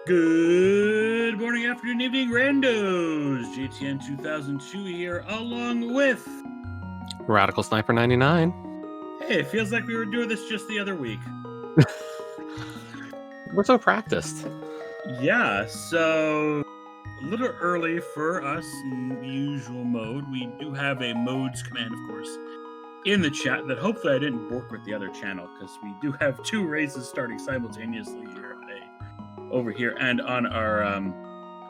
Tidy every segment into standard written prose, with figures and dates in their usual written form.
Good morning, afternoon, evening, randos. JTN 2002 here, along with... Radical Sniper 99. Hey, it feels like we were doing this just the other week. We're so practiced. Yeah, so a little early for us in the usual mode. We do have a modes command, of course, in the chat that hopefully I didn't bork with the other channel, because we do have two races starting simultaneously here today, over here, and on our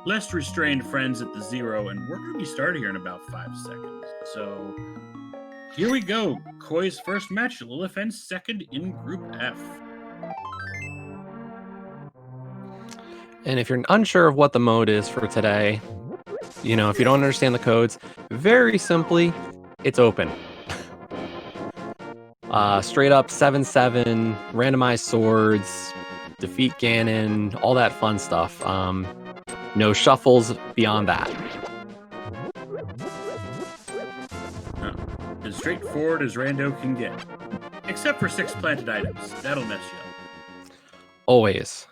less restrained friends at the zero, and we're going to be starting here in about 5 seconds. So here we go. Koi's first match, Lillifen second in Group F. And if you're unsure of what the mode is for today, if you don't understand the codes, very simply, it's open. Straight up 7-7, randomized swords, defeat Ganon, all that fun stuff. No shuffles beyond that. As straightforward as rando can get. Except for 6 planted items. That'll mess you up. Always.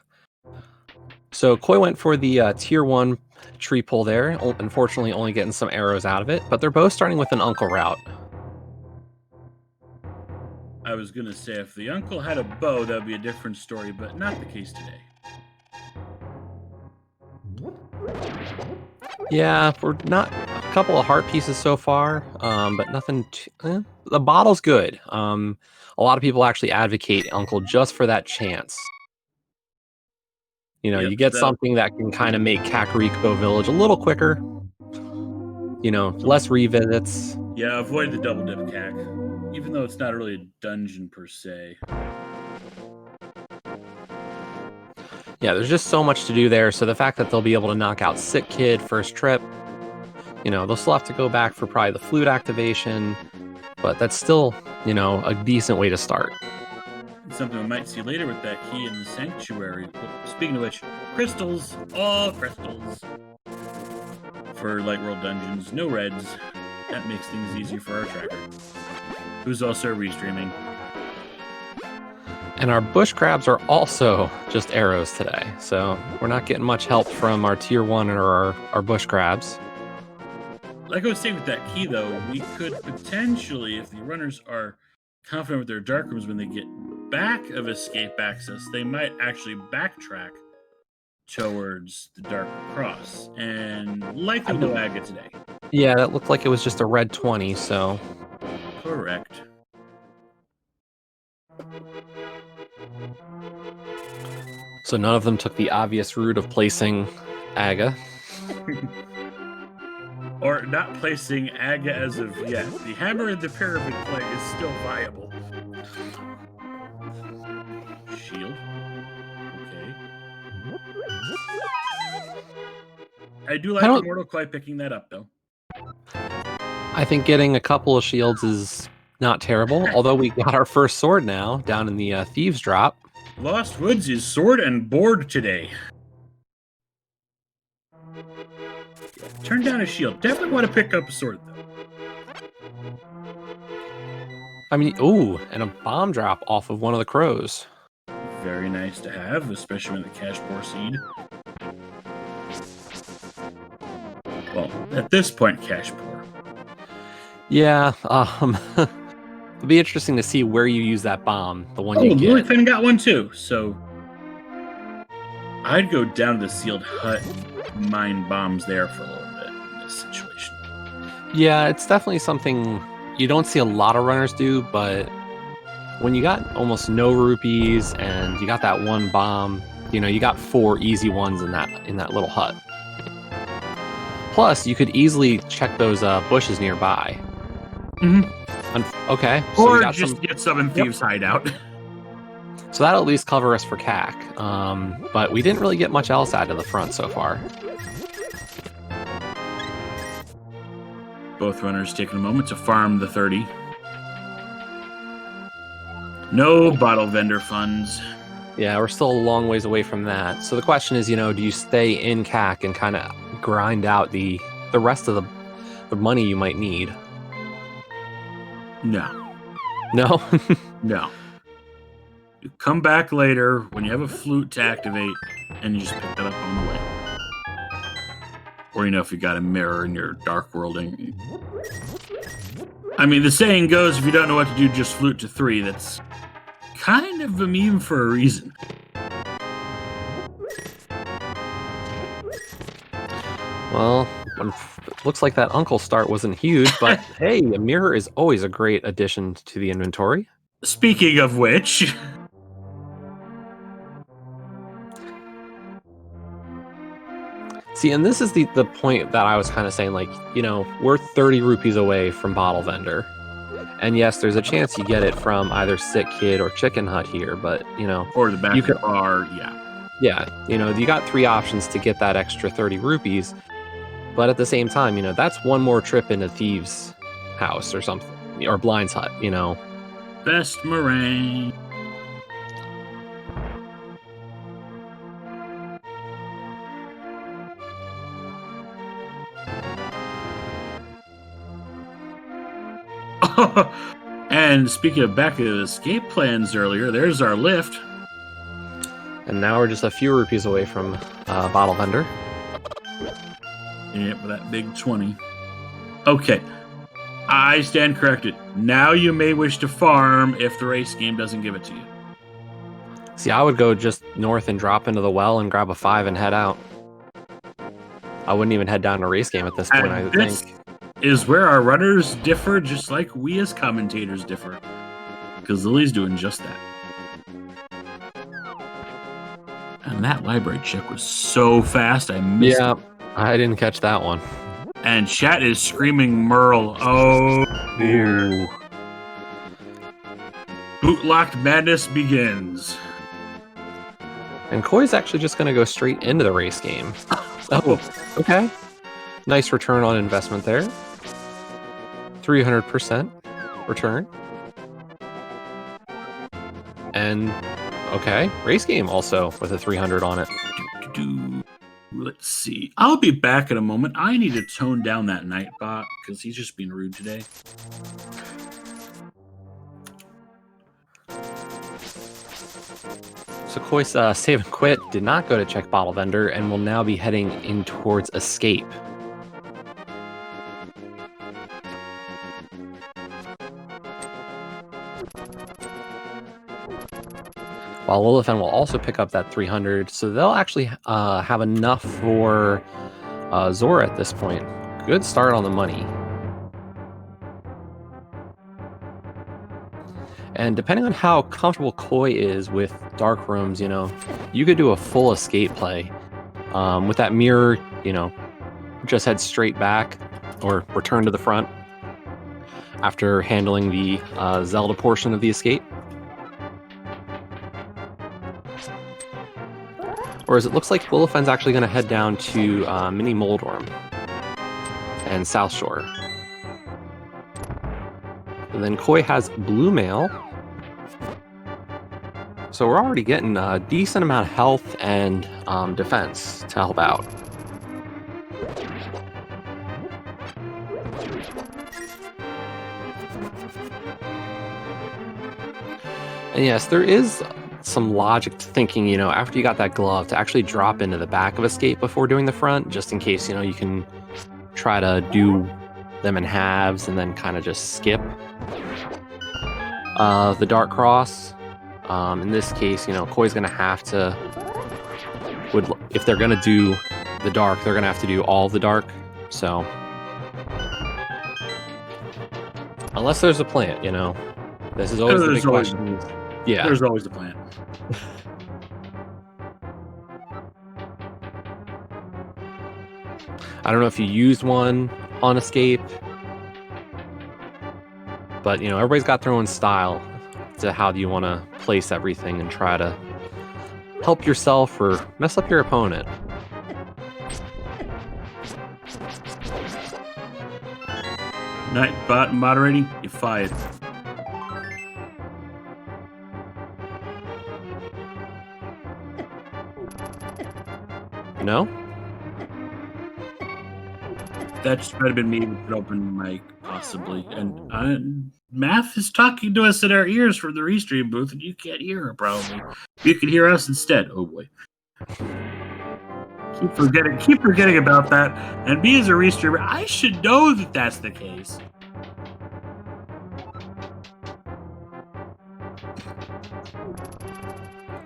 So Koi went for the tier 1 tree pull there, unfortunately only getting some arrows out of it, but they're both starting with an uncle route. I was going to say, if the uncle had a bow, that would be a different story, but not the case today. Yeah, we're not a couple of heart pieces so far, but nothing. The bottle's good. A lot of people actually advocate Uncle just for that chance. You get something that can kind of make Kakariko Village a little quicker. Less revisits. Yeah, avoid the double dip cac, even though it's not really a dungeon per se. Yeah, there's just so much to do there. So the fact that they'll be able to knock out Sick Kid first trip, they'll still have to go back for probably the flute activation, but that's still, a decent way to start. Something we might see later with that key in the sanctuary. Speaking of which, crystals, all crystals. For Light World dungeons, no reds. That makes things easier for our tracker, who's also restreaming. And our bush crabs are also just arrows today, so we're not getting much help from our tier 1 or our bush crabs. Like I was saying with that key, though, we could potentially, if the runners are confident with their dark rooms, when they get back of escape access, they might actually backtrack towards the Dark Cross, and likely no Aga today. Yeah, that looked like it was just a red 20, so... Correct. So none of them took the obvious route of placing Aga. Or not placing Aga as of yet. The hammer in the pyramid play is still viable. Shield. Okay. I do like Immortal Koi picking that up, though. I think getting a couple of shields is not terrible, although we got our first sword now down in the Thieves Drop. Lost Woods is sword and board today. Turn down a shield. Definitely want to pick up a sword, though. I mean, ooh, and a bomb drop off of one of the crows. Very nice to have, especially with the cash pour seed. Well, at this point, cash pour. Yeah, it'll be interesting to see where you use that bomb, the one you get. Lillifen got one too, so I'd go down to the sealed hut, mine bombs there for a little bit in this situation. Yeah, it's definitely something you don't see a lot of runners do, but when you got almost no rupees and you got that one bomb, you got 4 easy ones in that little hut. Plus, you could easily check those bushes nearby. Mm-hmm. Okay. So or just get some in Thieves' Hideout. So that'll at least cover us for CAC. But we didn't really get much else out of the front so far. Both runners taking a moment to farm the 30. No bottle vendor funds. Yeah, we're still a long ways away from that. So the question is, do you stay in CAC and kind of grind out the rest of the money you might need? No. No? No. You come back later when you have a flute to activate. and you just pick that up on the way. Or, if you got a mirror in your dark worlding. I mean, the saying goes, if you don't know what to do, just flute to 3. That's kind of a meme for a reason. Well, it looks like that uncle start wasn't huge, but hey, a mirror is always a great addition to the inventory. Speaking of which... See, and this is the point that I was kind of saying, like, we're 30 rupees away from Bottle Vendor. And yes, there's a chance you get it from either Sick Kid or Chicken Hut here, but, Or the back of the bar, yeah. Yeah, you got 3 options to get that extra 30 rupees. But at the same time, that's one more trip into Thieves' house or something, or Blind's hut, Best meringue. And speaking of back of the escape plans earlier, there's our lift. And now we're just a few rupees away from Bottle Vendor. Yep, that big 20. Okay. I stand corrected. Now you may wish to farm if the race game doesn't give it to you. See, I would go just north and drop into the well and grab a 5 and head out. I wouldn't even head down to race game at this point, I think. Is where our runners differ, just like we as commentators differ. Because Lily's doing just that. And that library check was so fast, I missed it. I didn't catch that one. And chat is screaming Merle. Oh, dear. Bootlocked madness begins. And Koi's actually just going to go straight into the race game. Oh, okay. Nice return on investment there. 300% return. And, okay, race game also with a 300 on it. Let's see. I'll be back in a moment. I need to tone down that Nightbot because he's just being rude today. So Koi's save and quit did not go to check Bottle Vendor and will now be heading in towards Escape. While Lillifen will also pick up that 300, so they'll actually have enough for Zora at this point. Good start on the money. And depending on how comfortable Koi is with dark rooms, you could do a full escape play. With that mirror, just head straight back or return to the front after handling the Zelda portion of the escape. Whereas it looks like Lillifen's actually going to head down to Mini Moldworm and South Shore. And then Koi has Blue Mail. So we're already getting a decent amount of health and defense to help out. And yes, there is some logic to thinking, after you got that glove, to actually drop into the back of Escape before doing the front, just in case, you can try to do them in halves and then kind of just skip the Dark Cross. In this case, Koi's going to have to, if they're going to do the dark, they're going to have to do all the dark. So, unless there's a plant, this is always the big question. Yeah, there's always a plant. I don't know if you used one on Escape, but everybody's got their own style to how do you want to place everything and try to help yourself or mess up your opponent. Nightbot moderating, you fired. No? That just might have been me with an open mic, possibly. And Math is talking to us in our ears from the restream booth, and you can't hear her, probably. You can hear us instead. Oh, boy. Keep forgetting about that. And me as a restreamer, I should know that that's the case.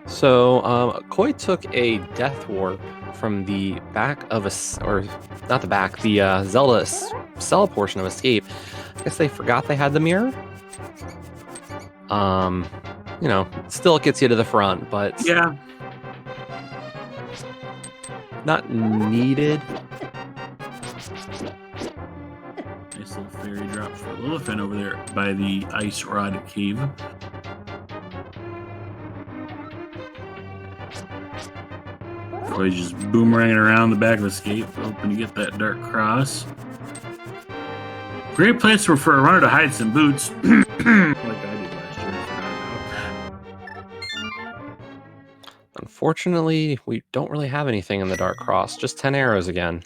So, Koi took a death warp from the back of or not the back, the Zelda cell portion of Escape. I guess they forgot they had the mirror. Still gets you to the front, but yeah, not needed. Nice little fairy drop for Lillifen over there by the Ice Rod Cave. Koi just boomeranging around the back of Escape, hoping to get that Dark Cross. Great place for a runner to hide some boots, like I did last year. Unfortunately, we don't really have anything in the Dark Cross, just 10 arrows again.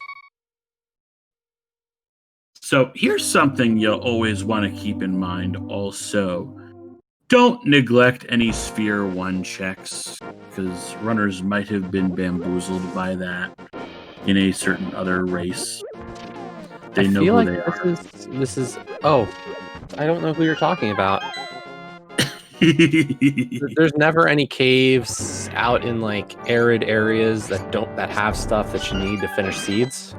So here's something you'll always want to keep in mind also. Don't neglect any Sphere 1 checks, because runners might have been bamboozled by that in a certain other race. They know who they are. This is. Oh, I don't know who you're talking about. There's never any caves out in like arid areas that have stuff that you need to finish seeds.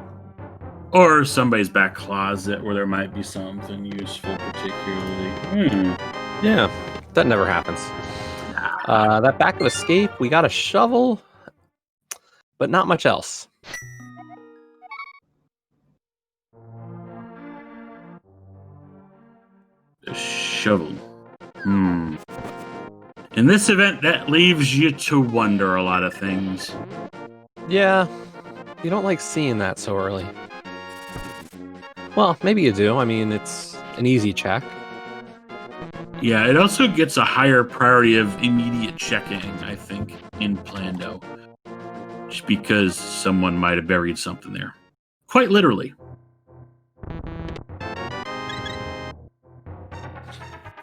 Or somebody's back closet where there might be something useful, particularly. Yeah, that never happens. That back of Escape, we got a shovel, but not much else. A shovel. In this event, that leaves you to wonder a lot of things. Yeah, you don't like seeing that so early. Well, maybe you do. I mean, it's an easy check. Yeah, it also gets a higher priority of immediate checking, I think, in Plando. Just because someone might have buried something there. Quite literally.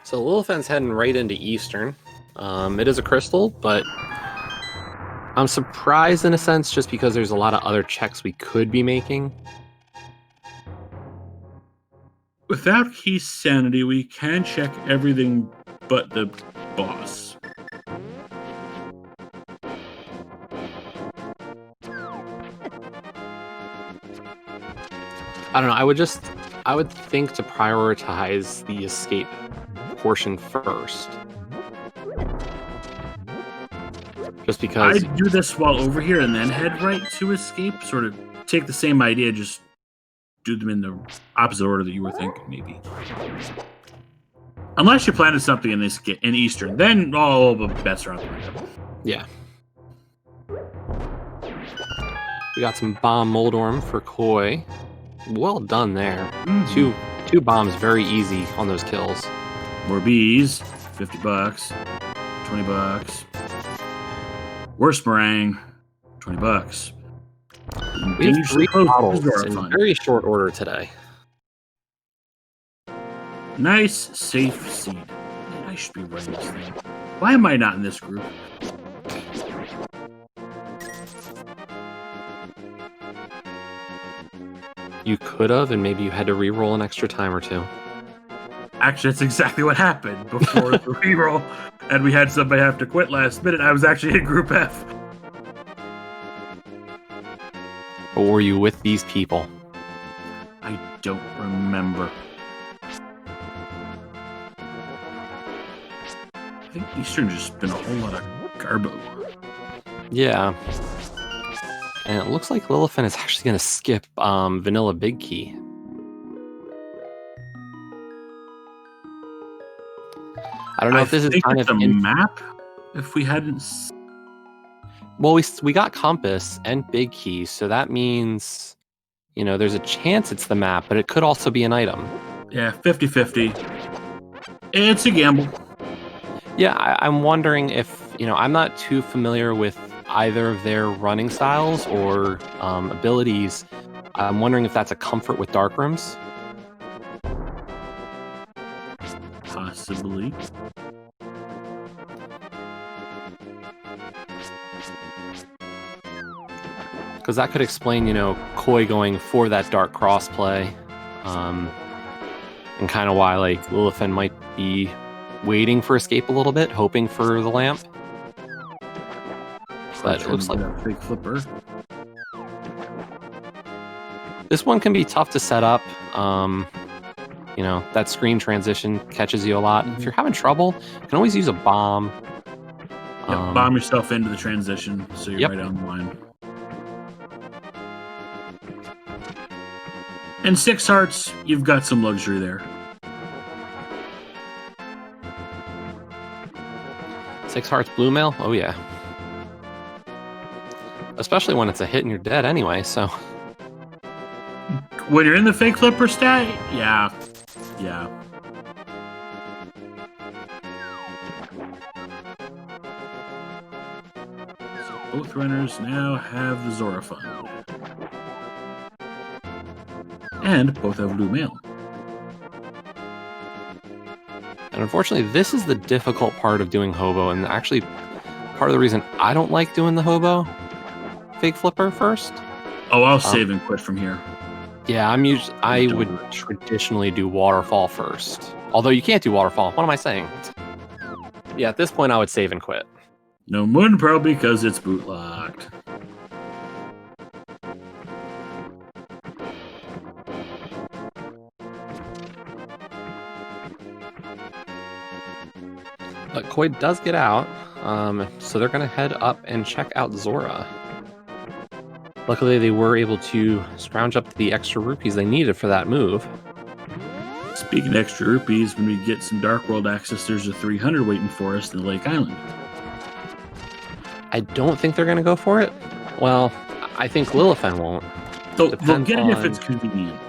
So Lilifen's heading right into Eastern. It is a crystal, but I'm surprised in a sense just because there's a lot of other checks we could be making. Without Keith's sanity, we can check everything but the boss. I don't know. I would think to prioritize the escape portion first. Just because I'd do this while over here and then head right to Escape. Sort of take the same idea, just do them in the opposite order that you were thinking, maybe. Unless you planted something in Eastern, then all the bets are on the window. Yeah. We got some bomb Moldorm for Koi. Well done there. Mm-hmm. Two bombs, very easy on those kills. More bees, $50, $20. Worse meringue, $20. We have 3 bottles in very short order today. Nice, safe seed. Man, I should be running this thing. Why am I not in this group? You could have, and maybe you had to re-roll an extra time or two. Actually, that's exactly what happened before the reroll, and we had somebody have to quit last minute. I was actually in Group F. But were you with these people? I don't remember. I think Eastern just been a whole lot of garbo. Yeah. And it looks like Lillifen is actually going to skip Vanilla Big Key. I don't know if this is kind of a map. If we hadn't, well, we got Compass and Big Key, so that means there's a chance it's the map, but it could also be an item. Yeah, 50-50. It's a gamble. Yeah, I'm wondering if I'm not too familiar with either of their running styles or abilities. I'm wondering if that's a comfort with dark rooms. Possibly. Because that could explain, Koi going for that dark crossplay. And kind of why, like, Lillifen might be waiting for escape a little bit, hoping for the lamp. But it looks like a big flipper. This one can be tough to set up. That screen transition catches you a lot. If you're having trouble, you can always use a bomb. Bomb yourself into the transition so you're right on the line. And 6 hearts, you've got some luxury there. 6 hearts blue mail? Oh, yeah. Especially when it's a hit and you're dead anyway, so... When you're in the fake flipper stat, yeah. So both runners now have the Zora Fund. And both have blue mail. And unfortunately, this is the difficult part of doing hobo, and actually part of the reason I don't like doing the hobo fake flipper first. Oh, I'll save and quit from here. Yeah, I would traditionally do waterfall first. Although you can't do waterfall. What am I saying? Yeah, at this point I would save and quit. No Moon Pro because it's boot locked. But Koi does get out, so they're going to head up and check out Zora. Luckily, they were able to scrounge up the extra rupees they needed for that move. Speaking of extra rupees, when we get some Dark World access, there's a 300 waiting for us in Lake Island. I don't think they're going to go for it. Well, I think Lillifen won't. They'll get it if it's convenient.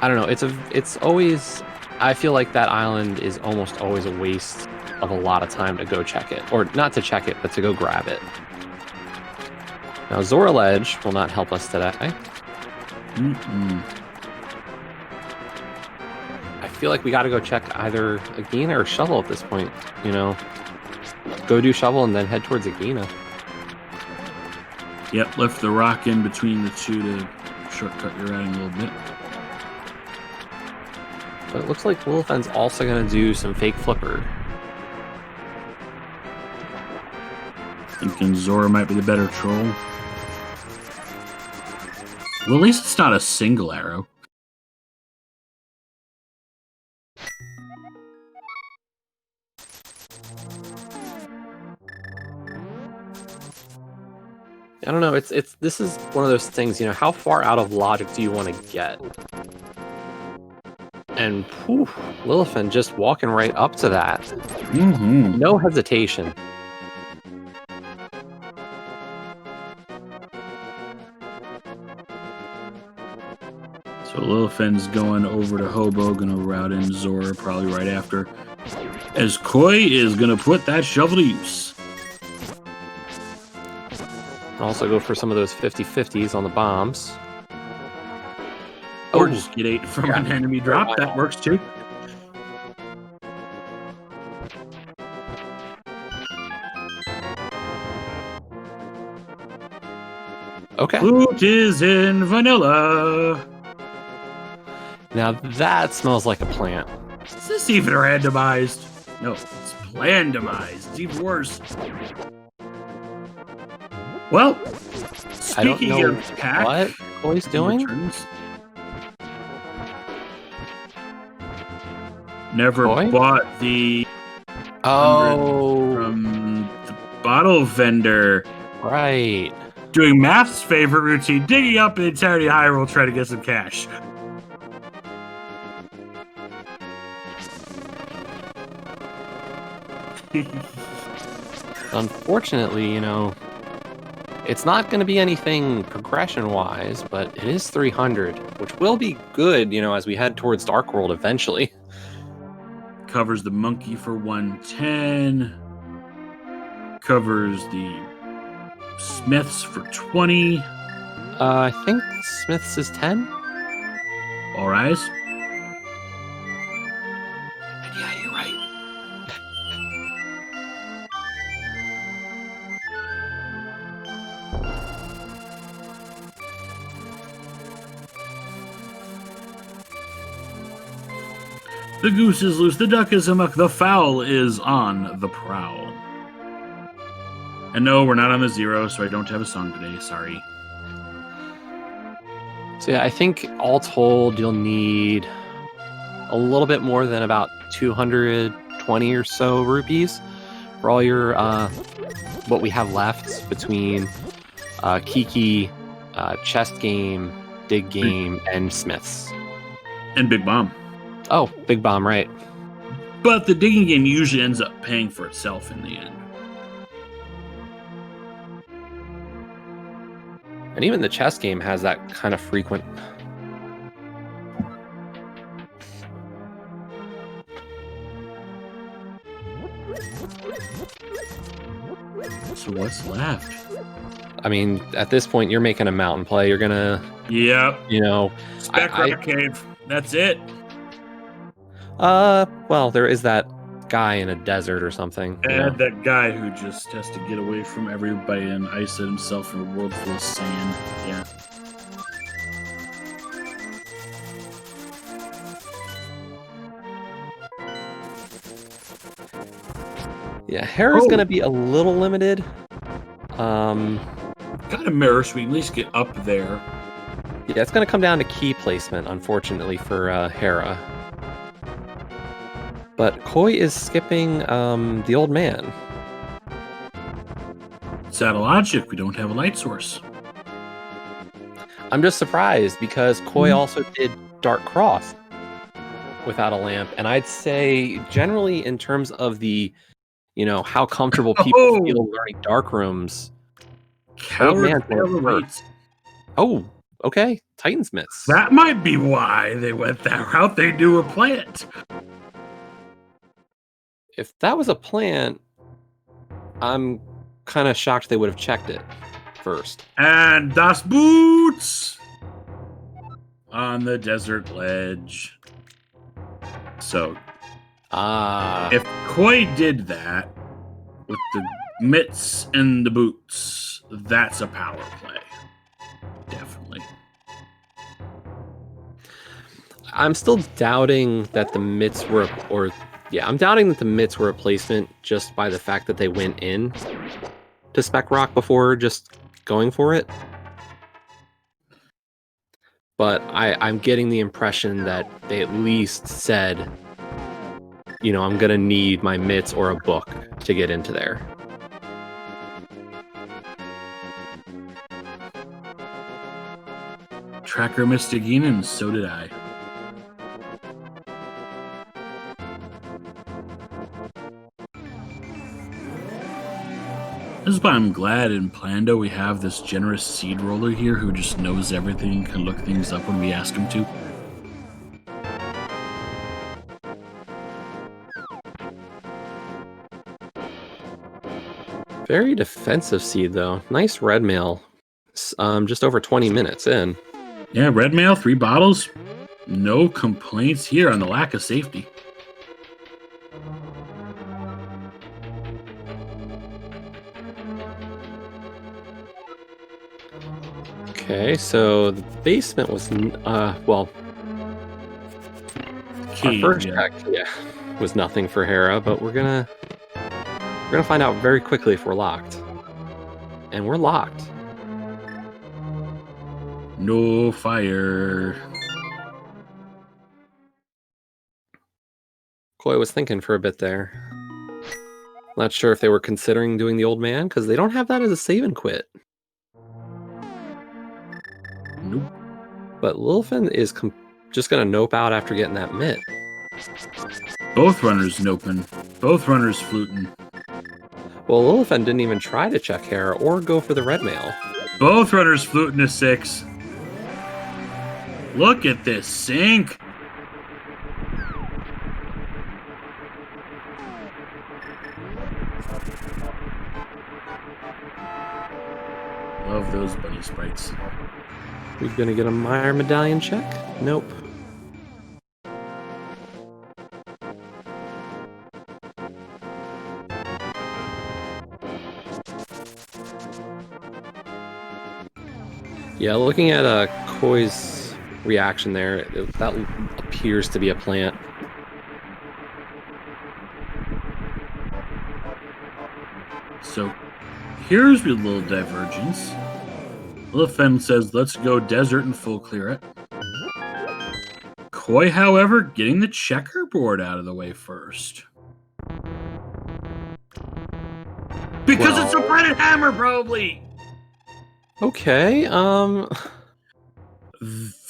I don't know. It's always... I feel like that island is almost always a waste of a lot of time to go check it. Or not to check it, but to go grab it. Now, Zora Ledge will not help us today. I feel like we got to go check either Agina or Shovel at this point. Go do Shovel and then head towards Agina. Yep, left the rock in between the two to shortcut your riding a little bit. But it looks like Lillifen's also going to do some fake flipper. Thinking Zora might be the better troll. Well, at least it's not a single arrow. I don't know. This is one of those things. How far out of logic do you want to get? And Lillifen just walking right up to that. No hesitation. So Lillifen's going over to Hobo, gonna route in Zora probably right after. As Koi is gonna put that shovel to use. Also go for some of those 50-50s on the bombs. Or just get 8 from an enemy drop. That works too. Okay. Loot is in vanilla. Now that smells like a plant. Is this even randomized? No, it's plandomized. It's even worse. Well, speaking of pack, what Koi's doing. Never bought the from the bottle vendor. Right. Doing Math's favorite routine, digging up the entirety of Hyrule, trying to get some cash. Unfortunately, it's not going to be anything progression-wise, but it is 300, which will be good, as we head towards Dark World eventually. Covers the monkey for 110. Covers the Smiths for 20. I think Smiths is 10. All rise. And yeah, you're right. The goose is loose, the duck is amuck, the fowl is on the prowl. And no, we're not on the 0, so I don't have a song today. Sorry. So yeah, I think all told, you'll need a little bit more than about 220 or so rupees for all your what we have left between Kiki, chest game, dig game, and Smiths. And Big Bomb. Oh, Big Bomb, right. But the digging game usually ends up paying for itself in the end. And even the chess game has that kind of frequent. So what's left? I mean, at this point, you're making a mountain play. You're gonna, Yep. you know, Spec Rock Cave. That's it. Well, there is that guy in a desert or something. And that guy who just has to get away from everybody and isolate himself in a world full of sand. Yeah. Yeah, Hera's gonna be a little limited. Got a mirror so we can at least get up there. Yeah, it's gonna come down to key placement, unfortunately, for Hera. But Koi is skipping the old man. It's out of logic. We don't have a light source. I'm just surprised because Koi also did Dark Cross without a lamp. And I'd say generally in terms of the, how comfortable people feel learning dark rooms. Oh, okay. Titansmiths. That might be why they went that route. They do a plant. If that was a plant, I'm kind of shocked they would have checked it first. And Das Boots on the desert ledge. So, if Koi did that with the mitts and the boots, that's a power play. Definitely. I'm still doubting that the mitts were, I'm doubting that the mitts were a placement just by the fact that they went in to Spec Rock before just going for it. But I'm getting the impression that they at least said, I'm going to need my mitts or a book to get into there. Tracker missed again, and so did I. This is why I'm glad in Plando we have this generous seed roller here who just knows everything and can look things up when we ask him to. Very defensive seed, though. Nice red mail. Just over 20 minutes in. Yeah, red mail, 3 bottles. No complaints here on the lack of safety. Okay, so the basement was, Key, our first check, was nothing for Hera, but we're gonna find out very quickly if we're locked. And we're locked. No fire. Koi was thinking for a bit there. Not sure if they were considering doing the old man, because they don't have that as a save and quit. Nope. But Lillifen is just going to nope out after getting that mitt. Both runners noping. Both runners fluting. Well, Lillifen didn't even try to check Hera or go for the red mail. Both runners fluting to 6. Look at this sink. Love those bunny sprites. We gonna get a Meyer medallion check? Nope. Yeah, looking at Koi's reaction there, that appears to be a plant. So here's a little divergence. Lillifen says, let's go desert and full clear it. Koi, however, getting the checkerboard out of the way first. Because it's a planet hammer, probably! Okay,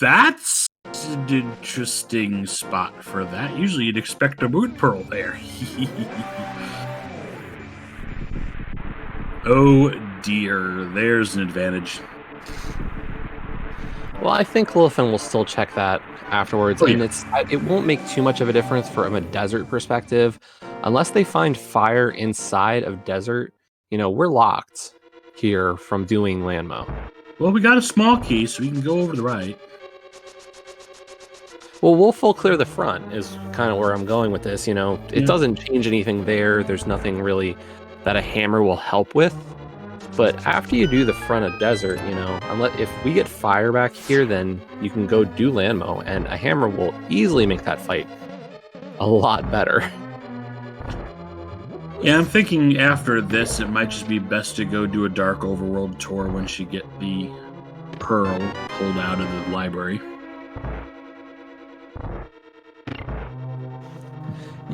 That's an interesting spot for that. Usually you'd expect a moon pearl there. Oh dear, there's an advantage. well, I think Lillifen will still check that afterwards, Oh, yeah. and it won't make too much of a difference from a desert perspective. Unless they find fire inside of desert, we're locked here from doing landmo. Well, we got a small key, so we can go over to the right. Well, we'll full clear the front is kind of where I'm going with this. It doesn't change anything there. There's nothing really that a hammer will help with. But after you do the front of desert, if we get fire back here, then you can go do landmo, and a hammer will easily make that fight a lot better. Yeah, I'm thinking after this, it might just be best to go do a dark overworld tour once you get the pearl pulled out of the library.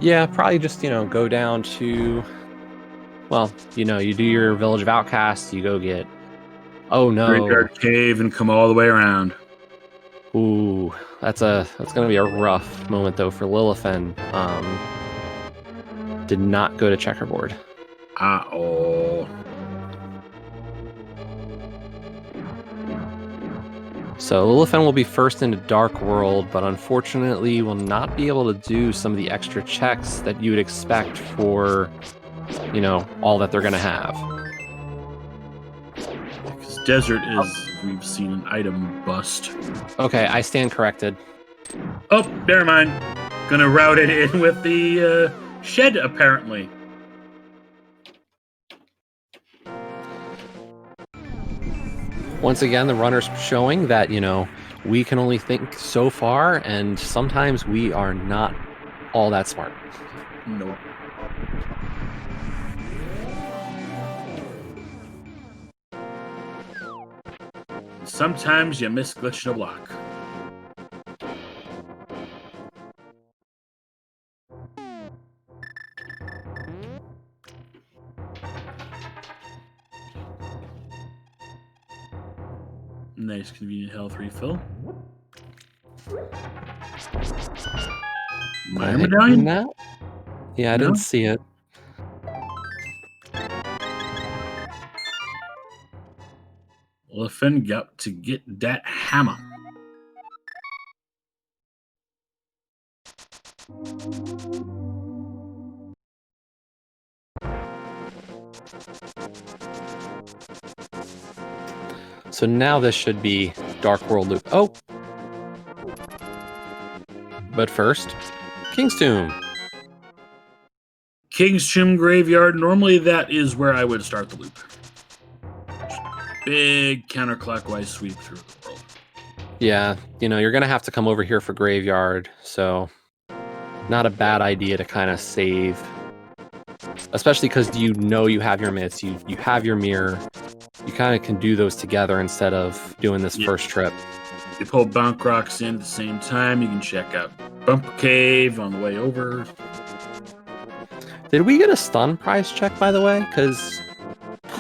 Yeah, probably just, go down to, well, you do your Village of Outcasts, you go get, oh no. Graveyard Cave and come all the way around. Ooh, that's gonna be a rough moment though for Lillifen. Did not go to checkerboard. Uh-oh. So Lillifen will be first into Dark World, but unfortunately will not be able to do some of the extra checks that you would expect for, all that they're going to have. Because desert is, we've seen an item bust. Okay, I stand corrected. Oh, never mind. Gonna route it in with the shed, apparently. Once again, the runner's showing that, we can only think so far, and sometimes we are not all that smart. Nope. Sometimes you miss glitching a block. Nice convenient health refill. Minor medallion? No? Yeah, I didn't see it. Lillifen got to get that hammer. So now this should be Dark World Loop. Oh! But first, King's Tomb. King's Tomb Graveyard. Normally that is where I would start the loop. Big counterclockwise sweep through the world. Yeah, you're going to have to come over here for Graveyard, so not a bad idea to kind of save. Especially because you have your mitts, you have your mirror. You kind of can do those together instead of doing this first trip. You pull Bonk Rocks in at the same time. You can check out Bump Cave on the way over. Did we get a stun prize check, by the way? Because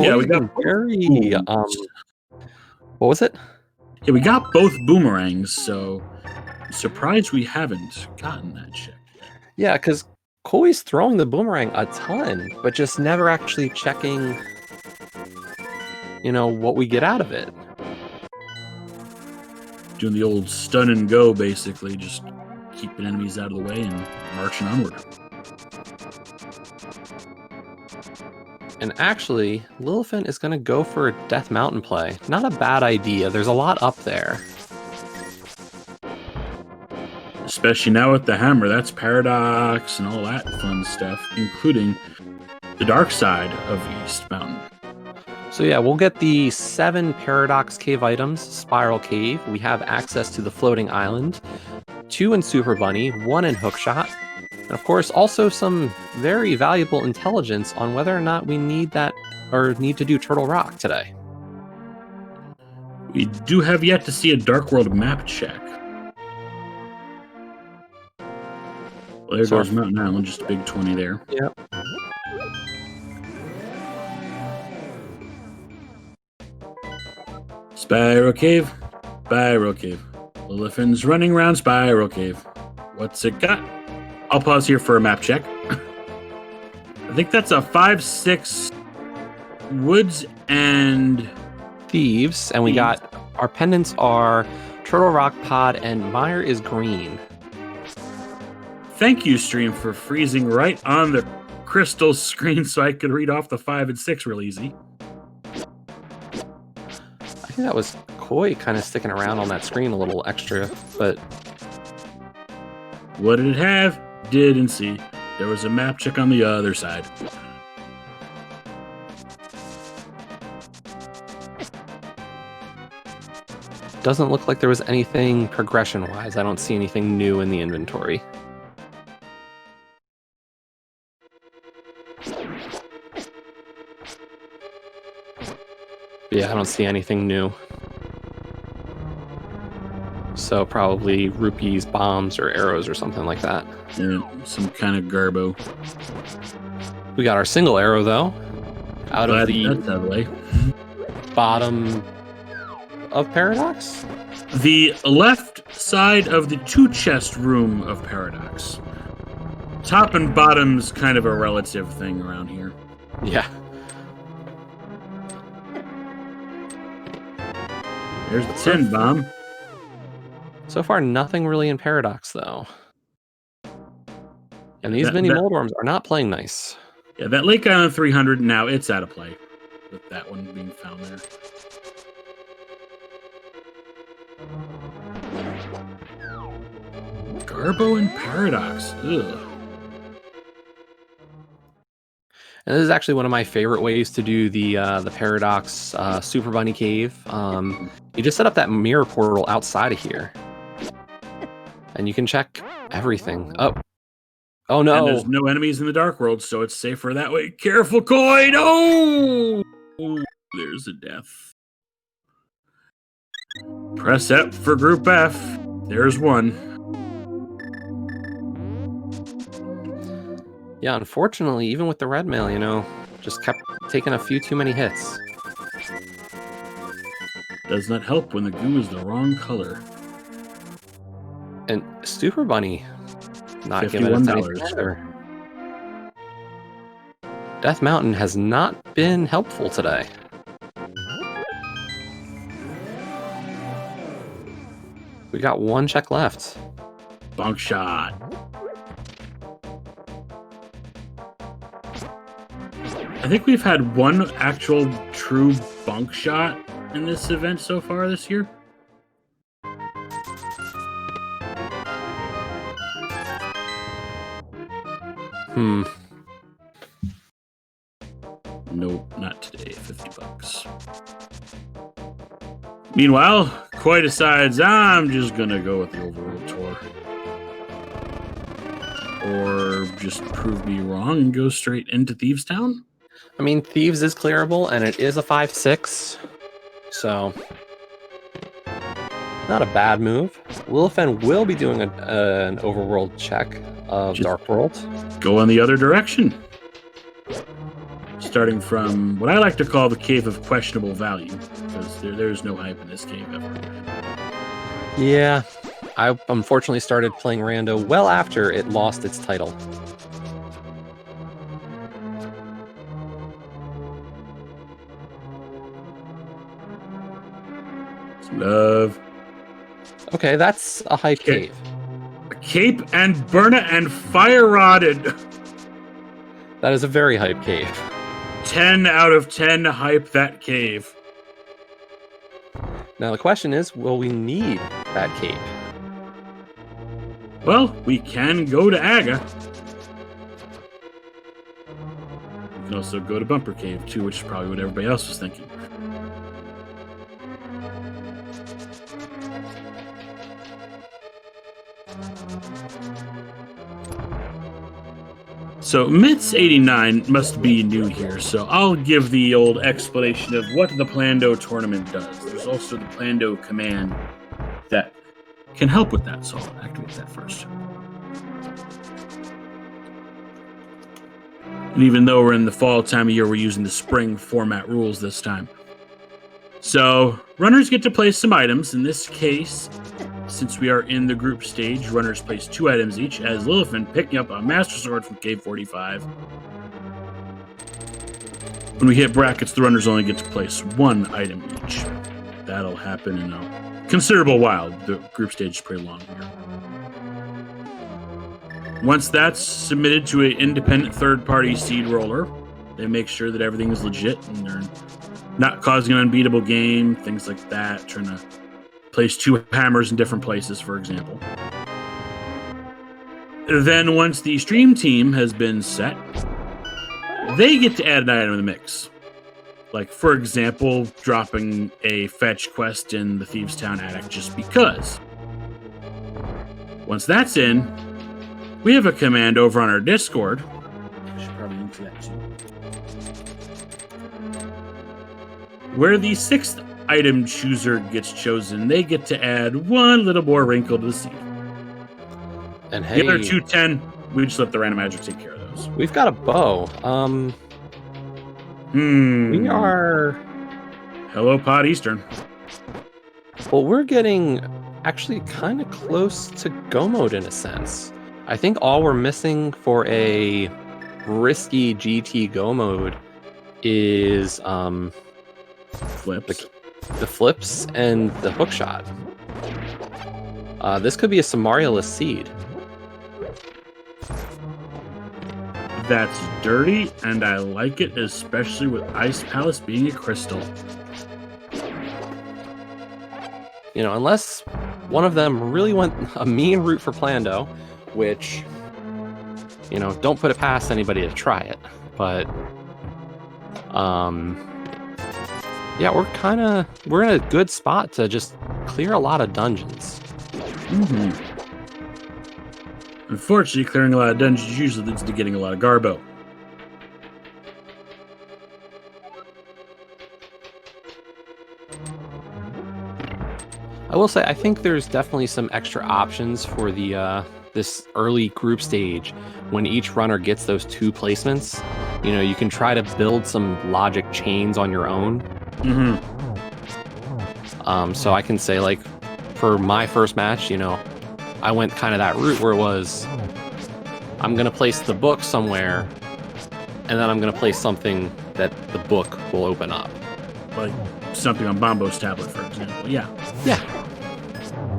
yeah, we got very what was it? Yeah, we got both boomerangs, so I'm surprised we haven't gotten that check yet. Yeah, because Koi's throwing the boomerang a ton, but just never actually checking, what we get out of it. Doing the old stun and go, basically, just keeping enemies out of the way and marching onward. And actually, Lillifen is going to go for a Death Mountain play. Not a bad idea. There's a lot up there. Especially now with the hammer, that's Paradox and all that fun stuff, including the dark side of East Mountain. So yeah, we'll get the 7 Paradox Cave items, Spiral Cave. We have access to the Floating Island, 2 in Super Bunny, 1 in Hookshot, and of course also some very valuable intelligence on whether or not we need that or need to do Turtle Rock today. We do have yet to see a Dark World map check. Well, there goes Mountain Island, just a big 20 there. Yep. Spiral Cave. Spiral Cave. Lillifen's running around Spiral Cave. What's it got? I'll pause here for a map check. I think that's a 5-6 Woods and Thieves, and we got our pendants are Turtle Rock Pod and Mire is green. Thank you, stream, for freezing right on the crystal screen so I could read off the 5 and 6 real easy. I think that was Koi kind of sticking around on that screen a little extra, but... What did it have? Didn't see. There was a map check on the other side. Doesn't look like there was anything progression-wise. I don't see anything new in the inventory. Yeah, I don't see anything new. So probably rupees, bombs, or arrows or something like that. Yeah, some kind of garbo. We got our single arrow, though. Out of the That's out of the way. bottom of Paradox? The left side of the 2-chest room of Paradox. Top and bottom's kind of a relative thing around here. Yeah. There's the 10 bomb. So far, nothing really in Paradox, though. And these mini mold worms are not playing nice. Yeah, that Lake Island 300, now it's out of play. With that one being found there. Garbo and Paradox. Ugh. And this is actually one of my favorite ways to do the Paradox Super Bunny Cave. You just set up that mirror portal outside of here. And you can check everything. Oh no! And there's no enemies in the Dark World, so it's safer that way. Careful, Koi! No! Oh, there's a death. Press F for Group F. There's one. Yeah, unfortunately, even with the red mail, you know, just kept taking a few too many hits. Does not help when the goo is the wrong color. And Super Bunny, not giving us anything either. Death Mountain has not been helpful today. We got one check left. Bonk shot. I think we've had one actual true bunk shot in this event so far this year. Nope, not today. $50. Meanwhile, Koi decides I'm just gonna go with the overworld tour. Or just prove me wrong and go straight into Thieves Town? I mean, Thieves is clearable, and it is a 5-6, so not a bad move. Lillifen will be doing an overworld check of Dark World. Go in the other direction. Starting from what I like to call the Cave of Questionable Value, because there's no hype in this cave ever. Yeah, I unfortunately started playing Rando well after it lost its title. Love. Okay, that's a hype cave. A cape and burna and fire rotted. That is a very hype cave. 10 out of 10 hype that cave. Now the question is, will we need that cape? Well, we can go to Aga. We can also go to Bumper Cave too, which is probably what everybody else was thinking. So Mitz89 must be new here, so I'll give the old explanation of what the Plando Tournament does. There's also the Plando command that can help with that, so I'll activate that first. And even though we're in the fall time of year, we're using the spring format rules this time. So runners get to place some items. In this case, since we are in the group stage, runners place 2 items each, as Lillifen picking up a Master Sword from Cave 45. When we hit brackets, the runners only get to place 1 item each. That'll happen in a considerable while. The group stage is pretty long here. Once that's submitted to an independent third-party seed roller, they make sure that everything is legit and they're not causing an unbeatable game, things like that, trying to place 2 hammers in different places, for example. Then once the stream team has been set, they get to add an item in the mix. Like, for example, dropping a fetch quest in the Thieves' Town attic just because. Once that's in, we have a command over on our Discord. I should probably link to that too. Where the 6th item chooser gets chosen, they get to add 1 little more wrinkle to the seed. And hey, the other 210, we just let the random magic take care of those. we've got a bow. We are. Hello, Pod Eastern. Well, we're getting actually kind of close to go mode in a sense. I think all we're missing for a risky GT go mode is Flips. the flips and the hook shot. This could be a Samaria-less seed. That's dirty, and I like it, especially with Ice Palace being a crystal. You know, unless one of them really went a mean route for Plando, which, you know, don't put it past anybody to try it. But, yeah, we're in a good spot to just clear a lot of dungeons. Unfortunately, clearing a lot of dungeons usually leads to getting a lot of garbo. I will say, I think there's definitely some extra options for the this early group stage. When each runner gets those 2 placements, you know, you can try to build some logic chains on your own. So I can say, like, for my first match, you know, I went kind of that route where it was, I'm going to place the book somewhere, and then I'm going to place something that the book will open up. Like something on Bombo's tablet, for example. Yeah.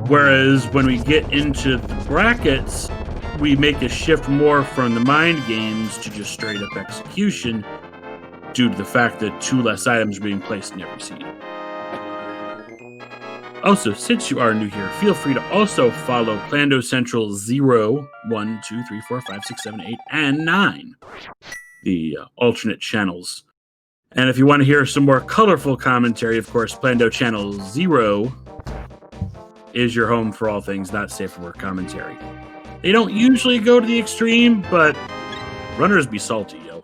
Whereas when we get into the brackets, we make a shift more from the mind games to just straight up execution due to the fact that 2 less items are being placed in every seed. Also, since you are new here, feel free to also follow Plando Central 0, 1, 2, 3, 4, 5, 6, 7, 8, and 9, the alternate channels. And if you want to hear some more colorful commentary, of course, Plando Channel 0 is your home for all things not safe for work commentary. They don't usually go to the extreme, but runners be salty, yo.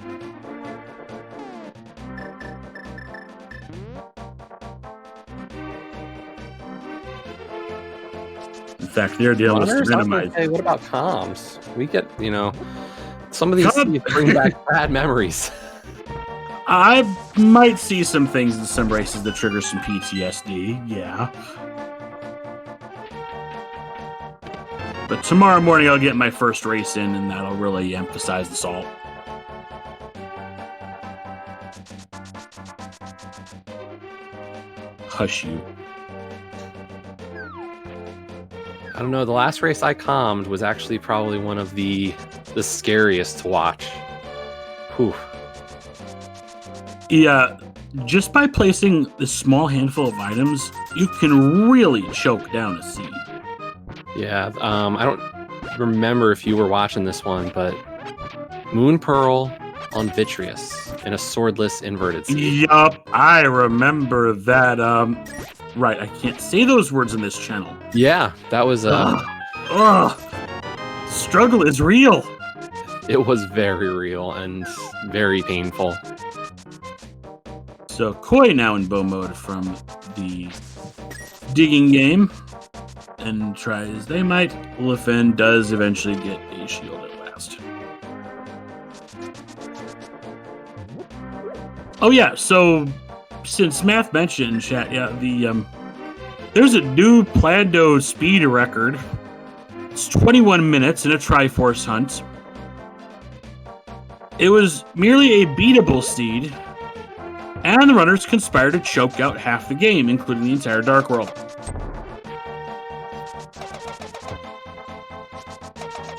In fact, they're dealing with minimize. Hey, what about comms? We get, you know, some of these bring back bad memories. I might see some things in some races that trigger some PTSD, yeah. But tomorrow morning I'll get my first race in, and that'll really emphasize the salt. Hush you. I don't know, the last race I commed was actually probably one of the scariest to watch. Whew. Yeah, just by placing this small handful of items, you can really choke down a seed. Yeah, I don't remember if you were watching this one, but Moon Pearl on Vitreous in a swordless inverted seed. Yup, I remember that. Right, I can't say those words in this channel. Yeah, that was Struggle is real. It was very real and very painful. So Koi now in bow mode from the digging game and tries they might. Lillifen does eventually get a shield at last. Oh yeah, so since Math mentioned in chat, there's a new Plando speed record. It's 21 minutes in a Triforce hunt. It was merely a beatable steed, and the runners conspired to choke out half the game, including the entire Dark World.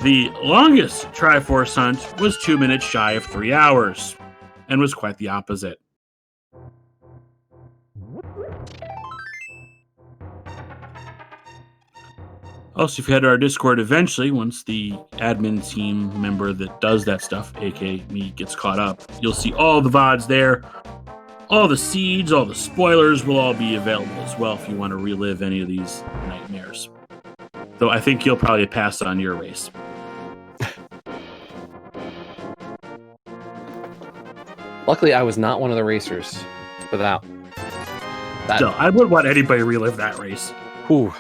The longest Triforce hunt was 2 minutes shy of 3 hours, and was quite the opposite. Also, if you head to our Discord eventually, once the admin team member that does that stuff, aka me, gets caught up, you'll see all the VODs there. All the seeds, all the spoilers will all be available as well if you want to relive any of these nightmares. Though I think you'll probably pass on your race. Luckily, I was not one of the racers without that. So I wouldn't want anybody to relive that race. Whew.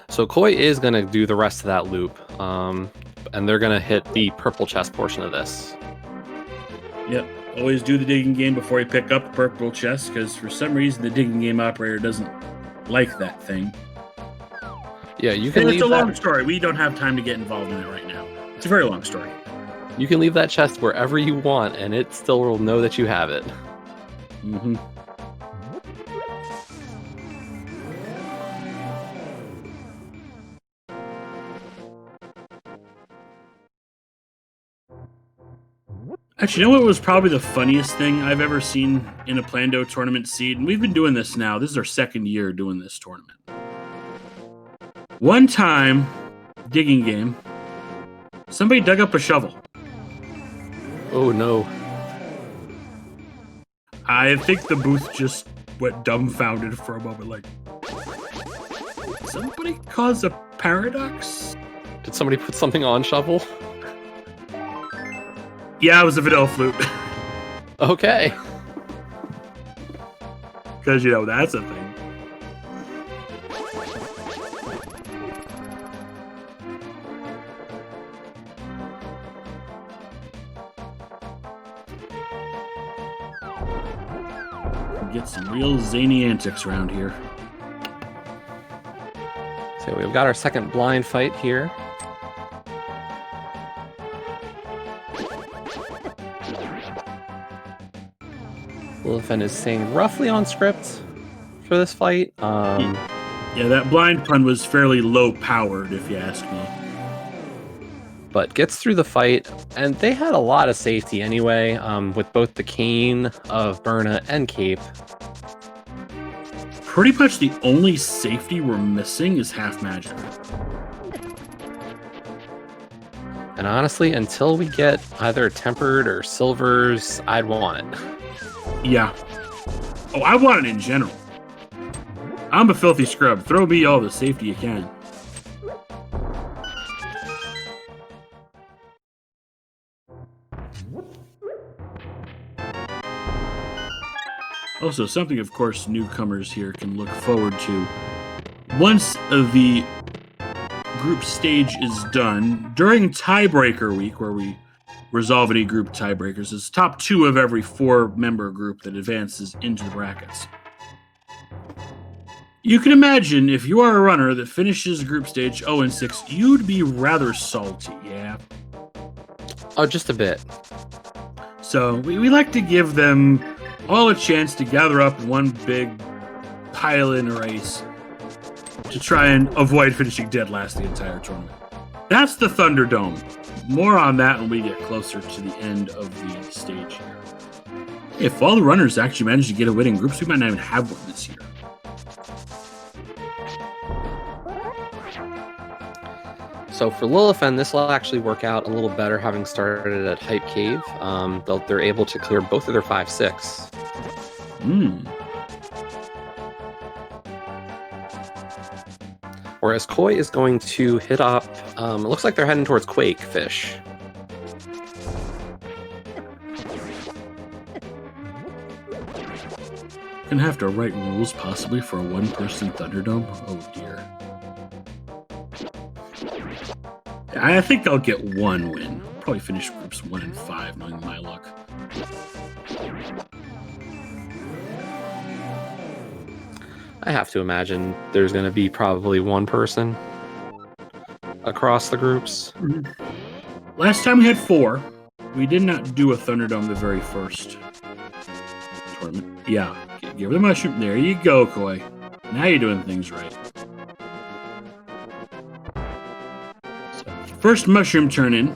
So Koi is going to do the rest of that loop, and they're going to hit the purple chest portion of this. Yep. Always do the digging game before you pick up the purple chest, because for some reason the digging game operator doesn't like that thing. Yeah, you can. It's a long story. We don't have time to get involved in it right now. It's a very long story. You can leave that chest wherever you want, and it still will know that you have it. Mm-hmm. Actually, you know what was probably the funniest thing I've ever seen in a Plando Tournament seed? And we've been doing this now. This is our second year doing this tournament. One time, digging game, somebody dug up a shovel. Oh, no. I think the booth just went dumbfounded for a moment, like, did somebody cause a paradox? Did somebody put something on shovel? Yeah, it was a vanilla flute. Okay. Because, you know, that's a thing. Get some real zany antics around here. So we've got our second blind fight here. Lillifen is staying roughly on script for this fight. Yeah, that blind pun was fairly low powered, if you ask me. But gets through the fight, and they had a lot of safety anyway, with both the cane of Berna and Cape. Pretty much the only safety we're missing is half magic. And honestly, until we get either tempered or silvers, I'd want it. Yeah. Oh, I want it in general. I'm a filthy scrub. Throw me all the safety you can. Also, something, of course, newcomers here can look forward to. Once the group stage is done, during tiebreaker week, where we resolve any group tiebreakers, it's top 2 of every 4-member group that advances into the brackets. You can imagine if you are a runner that finishes group stage 0-6, you'd be rather salty, yeah? Oh, just a bit. So we like to give them all a chance to gather up one big pile in a race to try and avoid finishing dead last the entire tournament. That's the Thunderdome. More on that when we get closer to the end of the stage here. If all the runners actually manage to get a win in groups, we might not even have one this year. So for Lillifen, this will actually work out a little better having started at Hype Cave. They're able to clear both of their 5-6. Whereas Koi is going to hit up, it looks like they're heading towards Quake Fish. Gonna have to write rules possibly for a one-person Thunderdome. Oh dear. I think I'll get one win. Probably finish groups 1 and 5, knowing my luck. I have to imagine there's going to be probably one person across the groups. Last time we had 4. We did not do a Thunderdome the very first tournament. Yeah, give her the mushroom. There you go, Koi. Now you're doing things right. So, first mushroom turn in.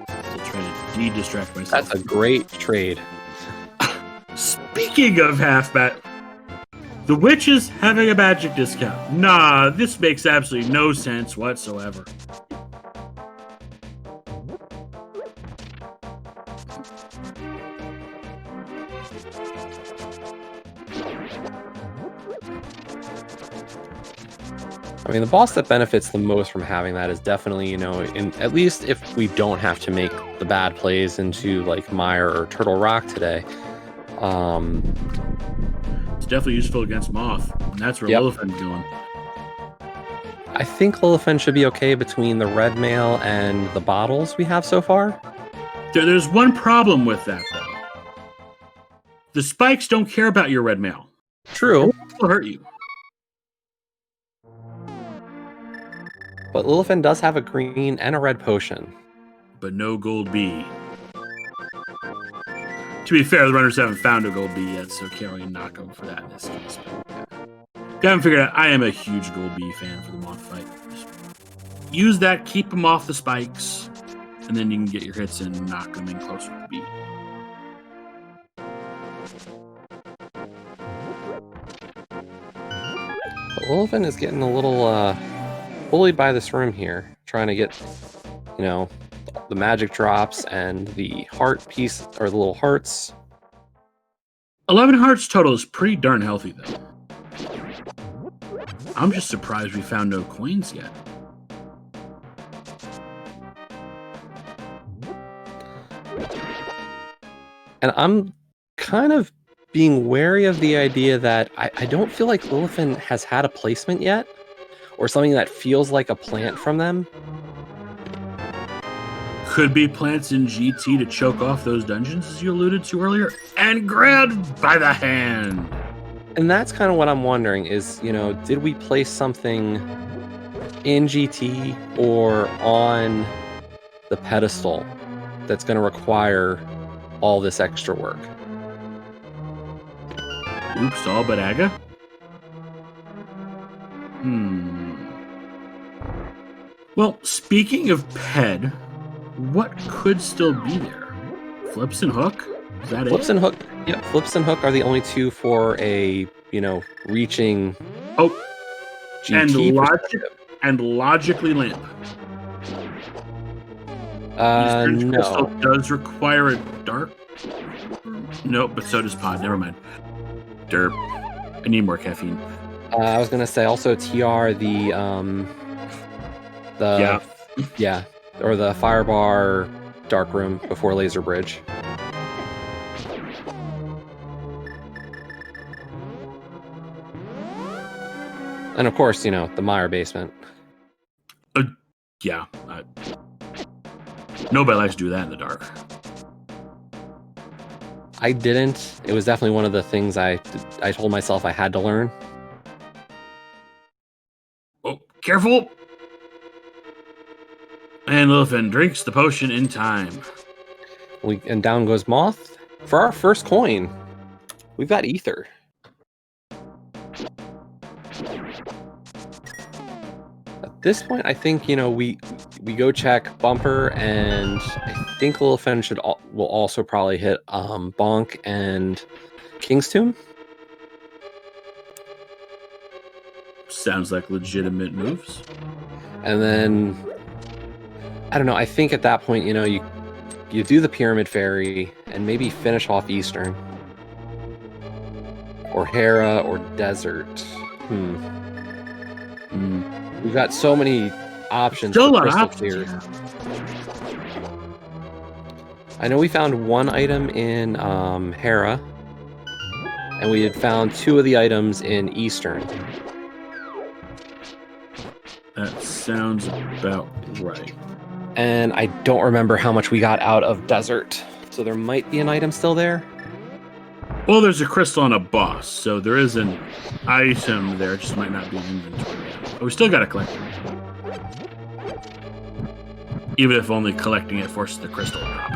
Still trying to de-distract myself. That's a great trade. Speaking of half-bat, the witch is having a magic discount. Nah, this makes absolutely no sense whatsoever. I mean, the boss that benefits the most from having that is definitely, at least if we don't have to make the bad plays into like Mire or Turtle Rock today. It's definitely useful against Moth, and that's where Lilifen's going. I think Lillifen should be okay between the red mail and the bottles we have so far. There's one problem with that, though. The spikes don't care about your red mail. True. It'll hurt you. But Lillifen does have a green and a red potion. But no gold B. To be fair, the runners haven't found a gold B yet, so can't really knock them for that in this case. But, haven't figured out. I am a huge gold B fan for the Moth fight. Just use that, keep them off the spikes, and then you can get your hits and knock them in closer to B. But Lillifen is getting a little bullied by this room here, trying to get, the magic drops and the heart piece, or the little hearts. 11 hearts total is pretty darn healthy, though. I'm just surprised we found no coins yet. And I'm kind of being wary of the idea that I don't feel like Lillifen has had a placement yet, or something that feels like a plant from them. Could be plants in GT to choke off those dungeons, as you alluded to earlier, and grabbed by the hand. And that's kind of what I'm wondering is, did we place something in GT or on the pedestal that's going to require all this extra work? Oops, all but Aga? Well, speaking of Ped, what could still be there? Flips and Hook? Is that Flips it? and Hook. Yeah, Flips and Hook are the only two for a, reaching. Oh, GT and logically Lamp. No. Crystal does require a dark. Nope, but so does Pod. Never mind. Derp. I need more caffeine. I was gonna say also TR the or the Firebar Dark Room before Laser Bridge. And of course, the Mire basement. Yeah. Nobody likes to do that in the dark. I didn't. It was definitely one of the things I told myself I had to learn. Oh, careful! And Lillifen drinks the potion in time. And down goes Moth. For our first coin, we've got Ether. At this point, I think, we go check Bumper, and I think Lillifen will also probably hit Bonk and King's Tomb. Sounds like legitimate moves. And then, I don't know, I think at that point, you do the Pyramid Fairy and maybe finish off Eastern. Or Hera or Desert. We've got so many options Still a for lot of crystal options. clears. I know we found one item in Hera, and we had found 2 of the items in Eastern. That sounds about right. And I don't remember how much we got out of Desert, so there might be an item still there. Well, there's a crystal on a boss, so there is an item there. It just might not be in inventory yet. But we still got to collect it. Even if only collecting it forces the crystal to drop.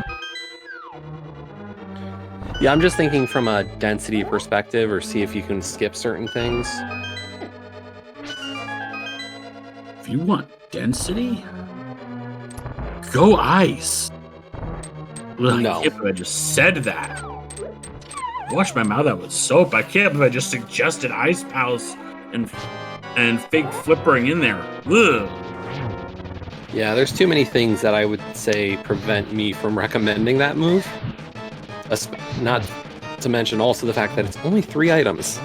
Yeah, I'm just thinking from a density perspective, or see if you can skip certain things. If you want density, go ice. Ugh, No. I can't believe I just said that. Wash my mouth out with soap. I can't believe I just suggested Ice Palace and fake flippering in there. Ugh. Yeah, there's too many things that I would say prevent me from recommending that move. Not to mention also the fact that it's only 3 items.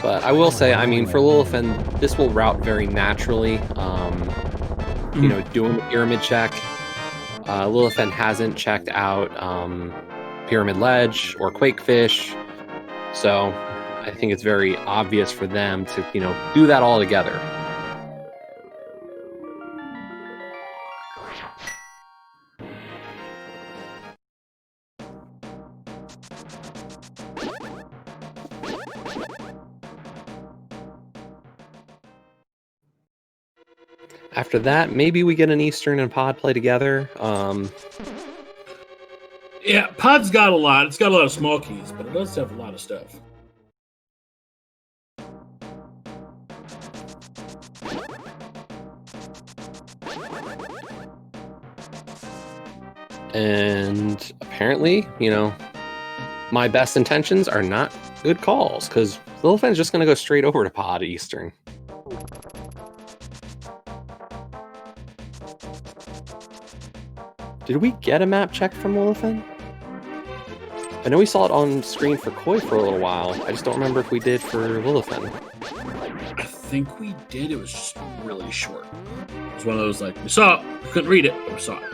But I will say, I mean, for Lillifen, this will route very naturally. You know, doing the pyramid check. Lillifen hasn't checked out Pyramid Ledge or Quakefish, so I think it's very obvious for them to, you know, do that all together. After that, maybe we get an Eastern and Pod play together. Yeah, Pod's got a lot. It's got a lot of small keys, but it does have a lot of stuff. And apparently, you know, my best intentions are not good calls, because Lillifen's just going to go straight over to Pod Eastern. Did we get a map check from Lillifen? I know we saw it on screen for Koi for a little while. I just don't remember if we did for Lillifen. I think we did. It was just really short. It was one of those, like, we saw it, we couldn't read it, but we saw it.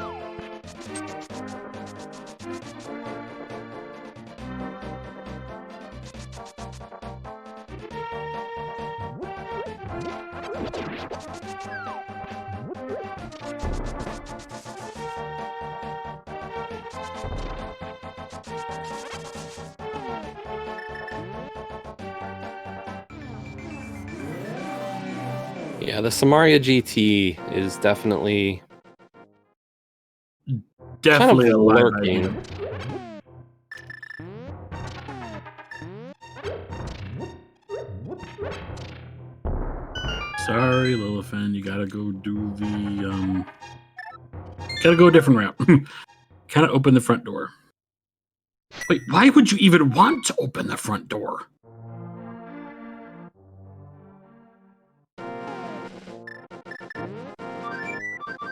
Yeah, the Samaria GT is definitely kind of a lurking. Sorry, Lillifen, you gotta go do the gotta go a different route. Kind of open the front door. Wait, why would you even want to open the front door?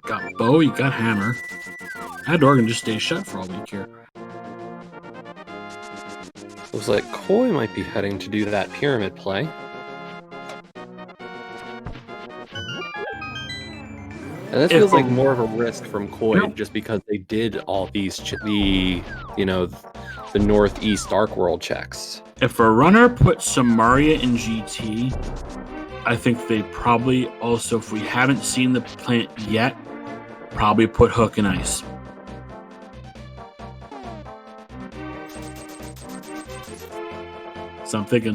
Got bow, you got hammer. That door can just stay shut for all we care. Looks like Koi might be heading to do that pyramid play. And this feels like more of a risk from Koi, just because they did all these, the Northeast Dark World checks. If a runner puts Samaria in GT, I think they probably also, if we haven't seen the plant yet, probably put Hook in ice. So I'm thinking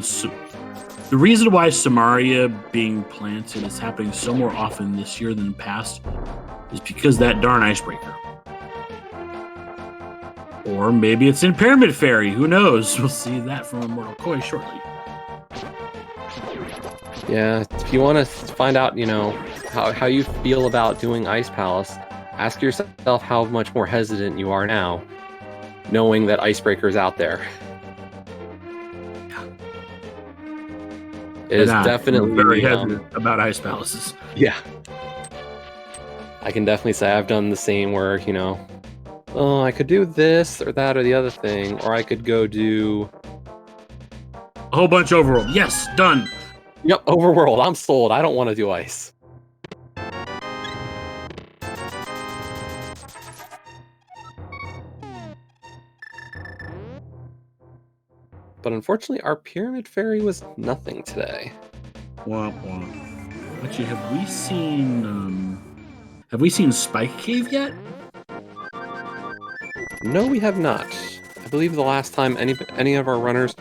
the reason why Samaria being planted is happening so more often this year than the past is because that darn icebreaker. Or maybe it's in Pyramid Fairy. Who knows? We'll see that from Immortal Koi shortly. Yeah, if you want to find out, you know, how you feel about doing Ice Palace, ask yourself how much more hesitant you are now, knowing that Icebreaker's out there. It is definitely very hesitant about Ice Palaces. Yeah. I can definitely say I've done the same where, oh, I could do this or that or the other thing, or I could go do... A whole bunch overworld. Yes, done. Yep, overworld. I'm sold. I don't want to do ice. But unfortunately, our Pyramid Fairy was nothing today. Womp womp. Actually, have we seen Spike Cave yet? No, we have not. I believe the last time any of our runners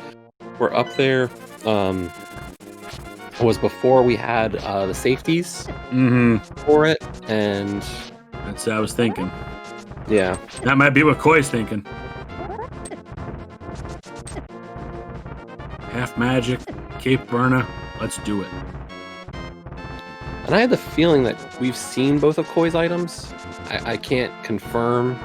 were up there was before we had the safeties for it, and that's what I was thinking. Yeah, that might be what Koi's thinking. Half Magic, Cape Burna, let's do it. And I had the feeling that we've seen both of Koi's items. I can't confirm.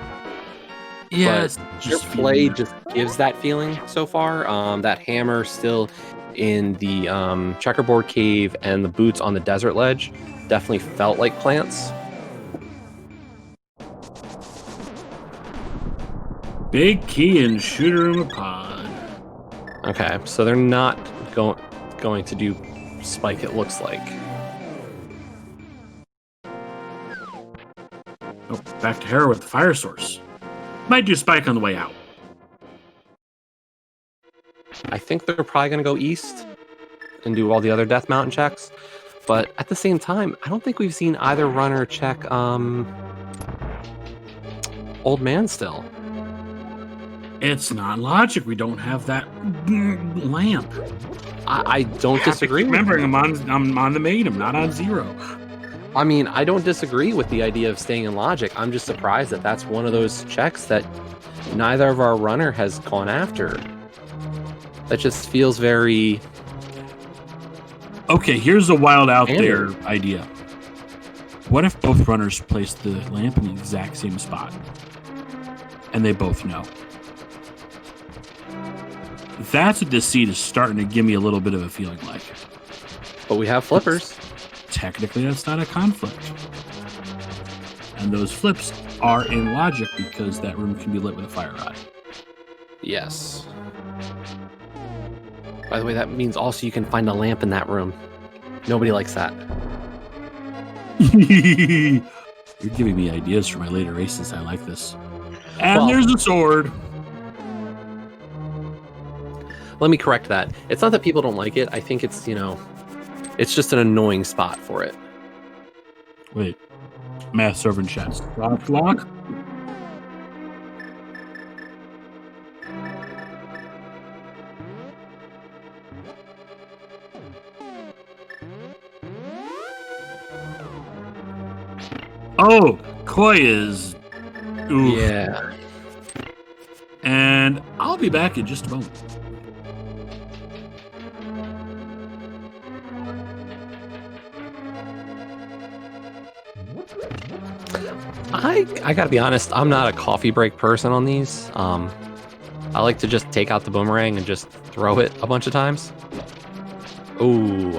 Yeah, but your play just gives that feeling so far. That hammer still in the checkerboard cave and the boots on the desert ledge definitely felt like plants. Big key and shooter in a pod. Okay, so they're not going to do Spike, it looks like. Oh, back to Hera with the fire source. Might do Spike on the way out. I think they're probably going to go east and do all the other Death Mountain checks. But at the same time, I don't think we've seen either runner check Old Man still. It's not logic. We don't have that lamp. I don't disagree. Remembering, I'm on the main. I'm not on zero. I mean, I don't disagree with the idea of staying in logic. I'm just surprised that that's one of those checks that neither of our runner has gone after. That just feels very... Okay, here's a wild out there idea. What if both runners place the lamp in the exact same spot? And they both know. That's what this seed is starting to give me a little bit of a feeling like. But we have flippers. Technically, that's not a conflict. And those flips are in logic because that room can be lit with a fire rod. Yes. By the way, that means also you can find a lamp in that room. Nobody likes that. You're giving me ideas for my later races. I like this. And there's a sword. Let me correct that. It's not that people don't like it. I think it's, it's just an annoying spot for it. Wait. Math servant chest. Lock. Oh, Koi is... Oof. Yeah. And I'll be back in just a moment. I gotta be honest, I'm not a coffee break person on these. I like to just take out the boomerang and just throw it a bunch of times. Ooh,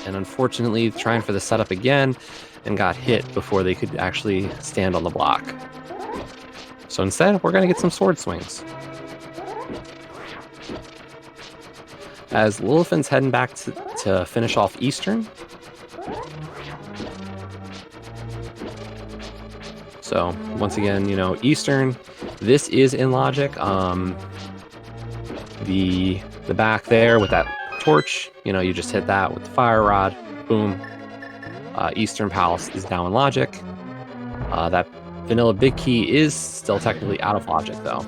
and unfortunately trying for the setup again and got hit before they could actually stand on the block. So instead, we're gonna get some sword swings. As Lilifen's heading back to finish off Eastern. So once again, Eastern, this is in logic. The back there with that torch, you just hit that with the fire rod, boom. Eastern Palace is now in logic. That vanilla big key is still technically out of logic though.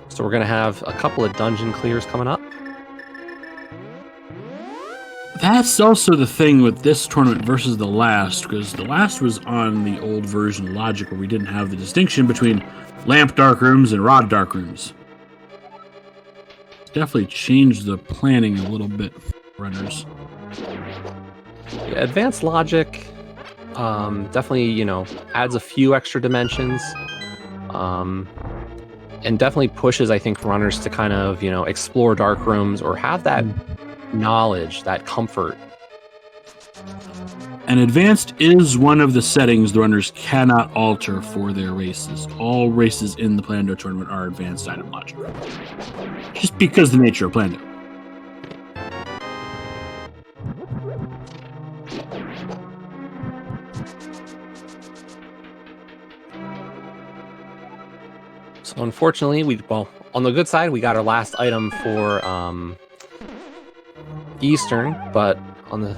So we're gonna have a couple of dungeon clears coming up. That's also the thing with this tournament versus the last, because the last was on the old version of logic where we didn't have the distinction between lamp dark rooms and rod dark rooms. It's definitely changed the planning a little bit for runners. Yeah, advanced logic definitely, adds a few extra dimensions. And definitely pushes, I think, runners to kind of, explore dark rooms or have that knowledge, that comfort. And advanced is one of the settings the runners cannot alter for their races. All races in the Plando Tournament are advanced item launcher. Just because the nature of Plando. So unfortunately, on the good side, we got our last item for Eastern, but on the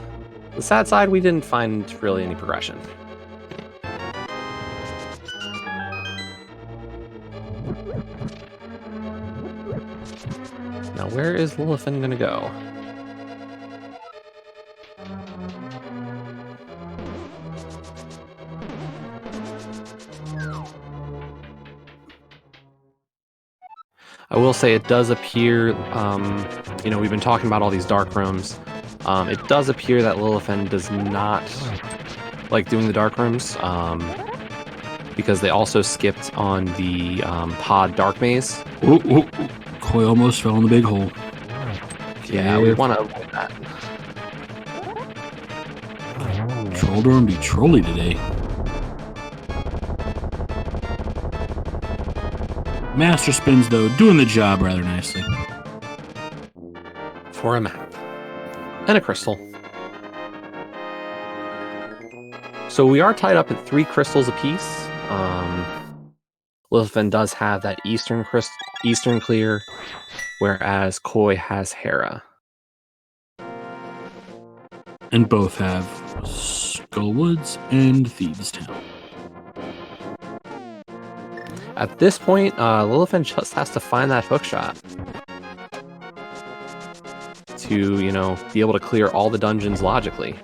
sad side, we didn't find really any progression. Now, where is Lillifen gonna go? I will say it does appear, we've been talking about all these dark rooms. It does appear that Lillifen does not like doing the dark rooms, because they also skipped on the pod dark maze. Ooh. Koi almost fell in the big hole. Yeah, we want to avoid that. Troll door and be trolly today. Master spins, though, doing the job rather nicely. For a map. And a crystal. So we are tied up at 3 crystals apiece. Lillifen does have that Eastern clear, whereas Koi has Hera. And both have Skullwoods and Thieves Town. At this point, Lillifen just has to find that hookshot to, be able to clear all the dungeons logically.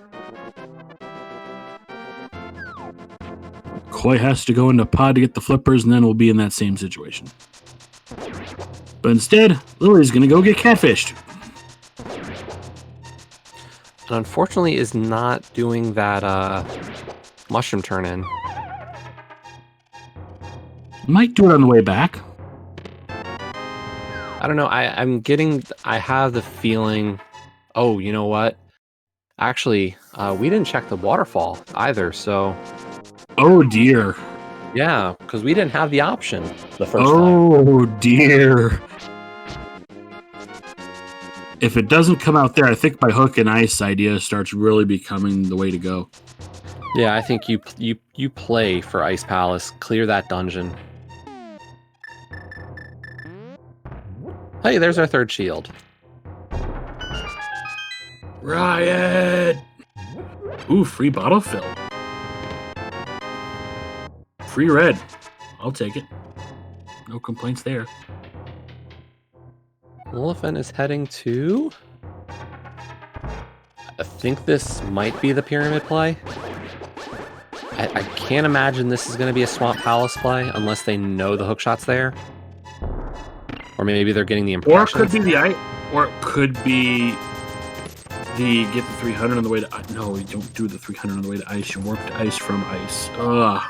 Koi has to go into pod to get the flippers, and then we'll be in that same situation. But instead, Lily's going to go get catfished. And unfortunately is not doing that mushroom turn-in. Might do it on the way back. I don't know. I have the feeling. Oh, you know what? Actually, we didn't check the waterfall either. So. Oh dear. Yeah, because we didn't have the option the first time. Oh dear. If it doesn't come out there, I think my hook and ice idea starts really becoming the way to go. Yeah, I think you play for Ice Palace, clear that dungeon. Hey, there's our 3rd shield. Riot! Ooh, free bottle fill. Free red. I'll take it. No complaints there. Lillifen is heading to... I think this might be the pyramid play. I can't imagine this is going to be a Swamp Palace play unless they know the hookshot's there. Or maybe they're getting the impression. Or it could be the ice. Or it could be the get the 300 on the way to... No, you don't do the 300 on the way to ice. You warp to ice from ice. Ugh.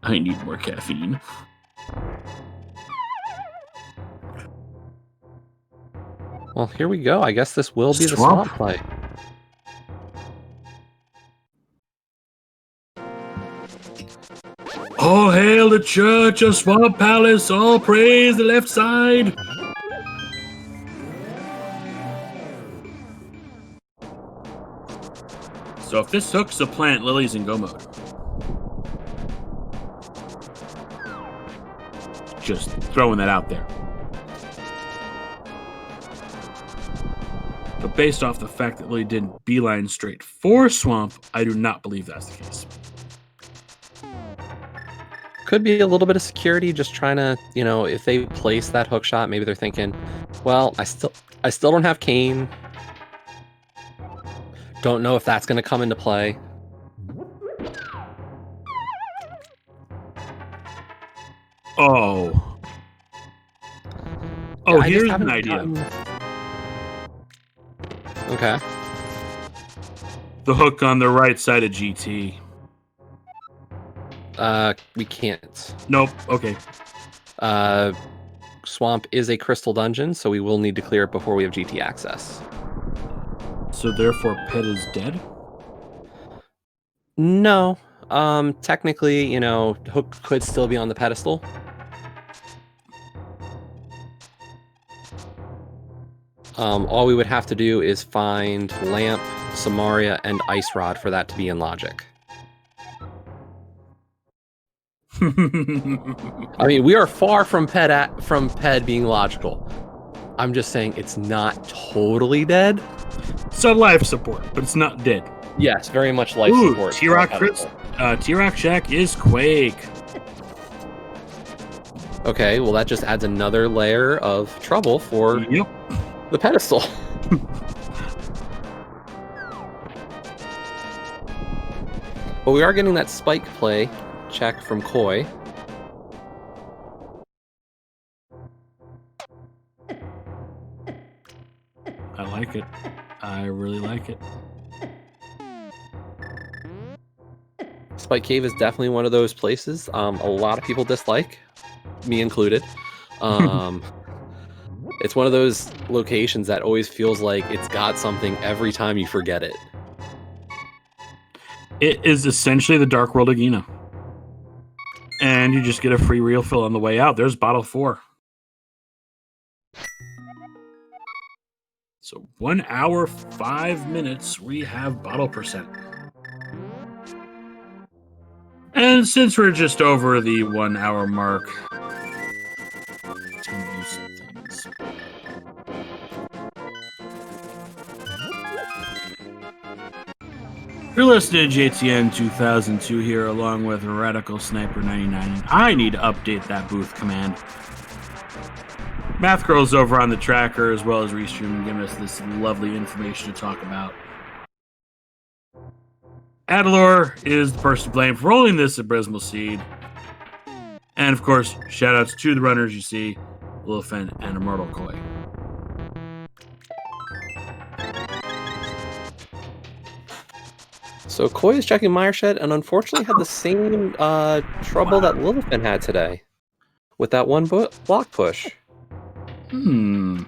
I need more caffeine. Well, here we go. I guess this will be the swamp play. All hail the Church of Swamp Palace. All praise the left side. So if this hook's a plant, Lily's in go mode. Just throwing that out there. But based off the fact that Lily didn't beeline straight for Swamp, I do not believe that's the case. Could be a little bit of security, just trying to, if they place that hook shot, maybe they're thinking, well, I still don't have Kane. Don't know if that's going to come into play. Oh. Yeah, here's an idea. Okay. The hook on the right side of GT. We can't. Nope. Okay. Swamp is a crystal dungeon, so we will need to clear it before we have GT access. So therefore, Pet is dead? No. Technically, Hook could still be on the pedestal. All we would have to do is find Lamp, Samaria, and Ice Rod for that to be in logic. I mean, we are far from Ped being logical. I'm just saying it's not totally dead. So life support, but it's not dead. Yes, very much life support. T-Rock crits. T-Rock Shack is Quake. Okay, well that just adds another layer of trouble for the pedestal. But we are getting that spike play check from Koi. I like it. I really like it. Spike Cave is definitely one of those places a lot of people dislike, me included. It's one of those locations that always feels like it's got something every time you forget it. It is essentially the Dark World Agena. And you just get a free refill on the way out. There's bottle 4. So 1 hour, 5 minutes, we have bottle percent. And since we're just over the 1 hour mark, let's do some things. You're listening to JTN 2002 here, along with Radical Sniper 99, and I need to update that booth command. Math Girl's over on the tracker as well as Restream, giving us this lovely information to talk about. Adalor is the person to blame for rolling this abysmal seed. And of course, shoutouts to the runners you see, Lillifen and Immortal Koi. So Koi is checking Mireshed and unfortunately had the same trouble that Lillifen had today with that one block push. And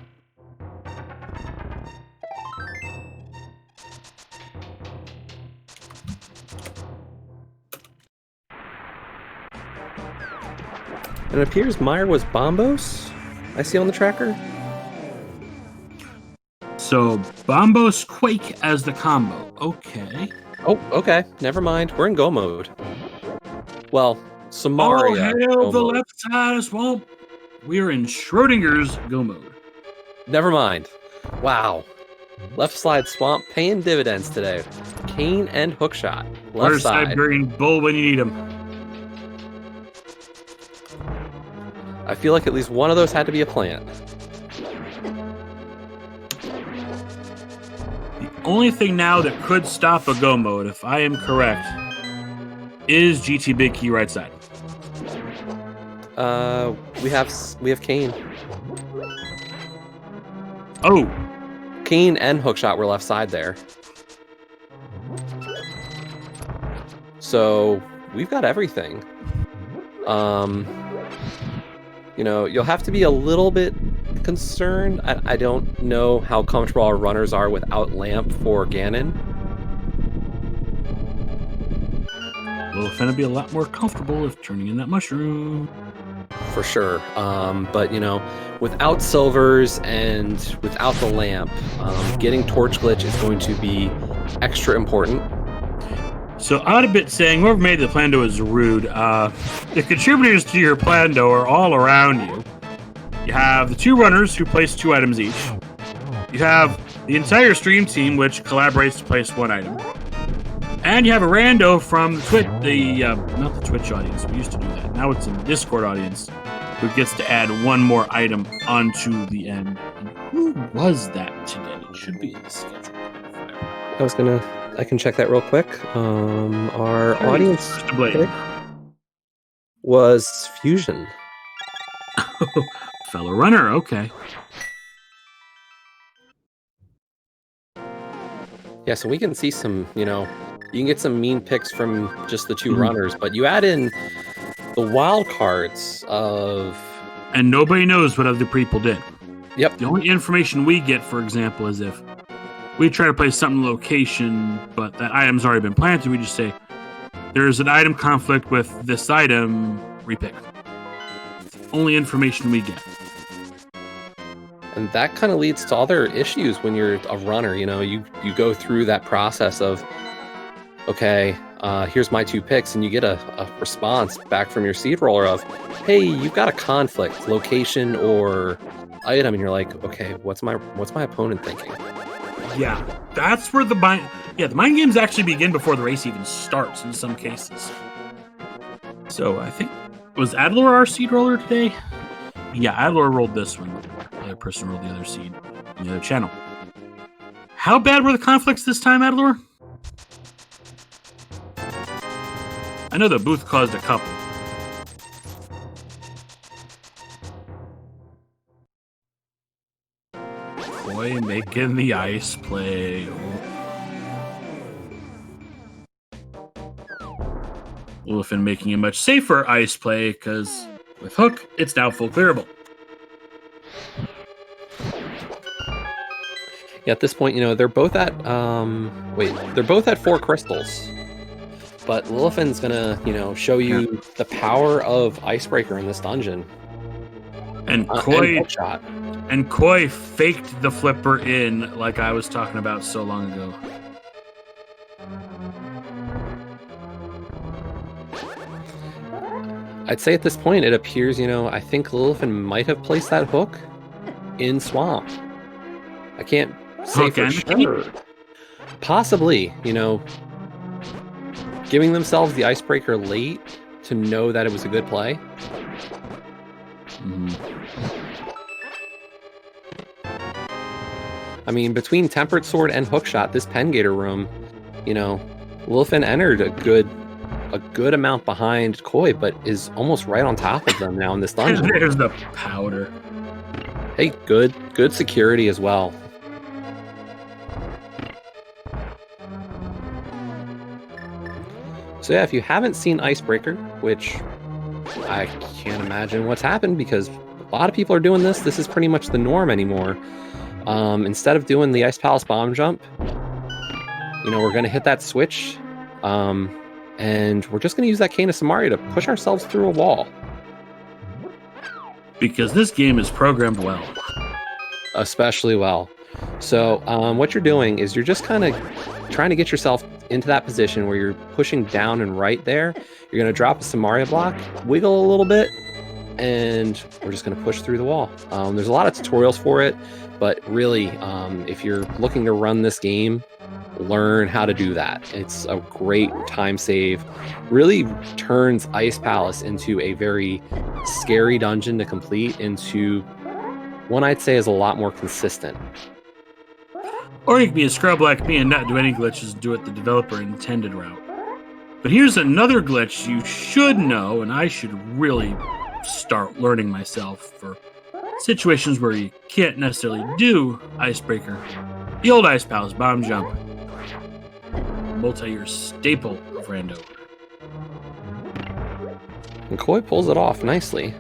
it appears Meyer was Bombos, I see on the tracker. So, Bombos Quake as the combo. Okay. Oh, okay. Never mind. We're in go mode. Well, Samaria. Oh, hail the left side of swamp. We're in Schrodinger's go mode. Never mind. Wow. Left side swamp paying dividends today. Cane and hookshot. Left Where's side. Siberian Bull when you need him? I feel like at least one of those had to be a plant. The only thing now that could stop a go mode, if I am correct, is GT Big Key right side. We have Cane. Oh, Cane and hookshot were left side there. So we've got everything. You'll have to be a little bit concerned. I don't know how comfortable our runners are without Lamp for Ganon. well, it's gonna be a lot more comfortable if turning in that mushroom. For sure. But without silvers and without the Lamp, getting Torch Glitch is going to be extra important. So Oddbit saying, whoever made the Plando is rude. The contributors to your Plando are all around you. You have the 2 runners who place 2 items each. You have the entire stream team, which collaborates to place 1 item. And you have a rando from the not the Twitch audience. We used to do that. Now it's in the Discord audience, who gets to add 1 more item onto the end. And who was that today? It should be in the schedule. I can check that real quick. Our audience pick was Fusion. Fellow runner, okay. Yeah, so we can see some, you can get some mean picks from just the 2 runners, but you add in the wild cards of... And nobody knows what other people did. Yep. The only information we get, for example, is if we try to place something in location, but that item's already been planted, we just say, there's an item conflict with this item, repick. Only information we get. And that kind of leads to other issues when you're a runner. You go through that process of, okay, here's my 2 picks, and you get a response back from your seed roller of, hey, you've got a conflict, location or item, and you're like, okay, what's my opponent thinking? Yeah, that's where the mind games actually begin before the race even starts in some cases. So I think, was Adler our seed roller today? Yeah, Adler rolled this one. The other person rolled the other seed on the other channel. How bad were the conflicts this time, Adler? I know the booth caused a couple. Boy, making the ice play. Lillifen making a much safer ice play because with Hook, it's now full clearable. Yeah, at this point, they're both at they're both at 4 crystals. But Lillifen's gonna, show you the power of Icebreaker in this dungeon. And Koi faked the flipper in like I was talking about so long ago. I'd say at this point, it appears, I think Lillifen might have placed that hook in Swamp. I can't say for sure. Possibly, giving themselves the Icebreaker late to know that it was a good play. Mm-hmm. I mean, between Tempered Sword and Hookshot, this Pengator room, Lillifen entered a good amount behind Koi, but is almost right on top of them now in this dungeon. There's the powder. Hey, good security as well. So yeah, if you haven't seen Icebreaker, which I can't imagine what's happened because a lot of people are doing this. This is pretty much the norm anymore. Instead of doing the Ice Palace bomb jump, we're going to hit that switch, and we're just going to use that Cane of Samaria to push ourselves through a wall. Because this game is programmed well. Especially well. So what you're doing is you're just kind of trying to get yourself into that position where you're pushing down and right there. You're going to drop a Samaria block, wiggle a little bit, and we're just going to push through the wall. There's a lot of tutorials for it, but really, if you're looking to run this game, learn how to do that. It's a great time save. Really turns Ice Palace into a very scary dungeon to complete into one I'd say is a lot more consistent. Or you can be a scrub like me and not do any glitches and do it the developer intended route. But here's another glitch you should know, and I should really start learning myself for situations where you can't necessarily do Icebreaker. The old Ice Palace bomb jump. Multi-year staple of Rando. And Koi pulls it off nicely.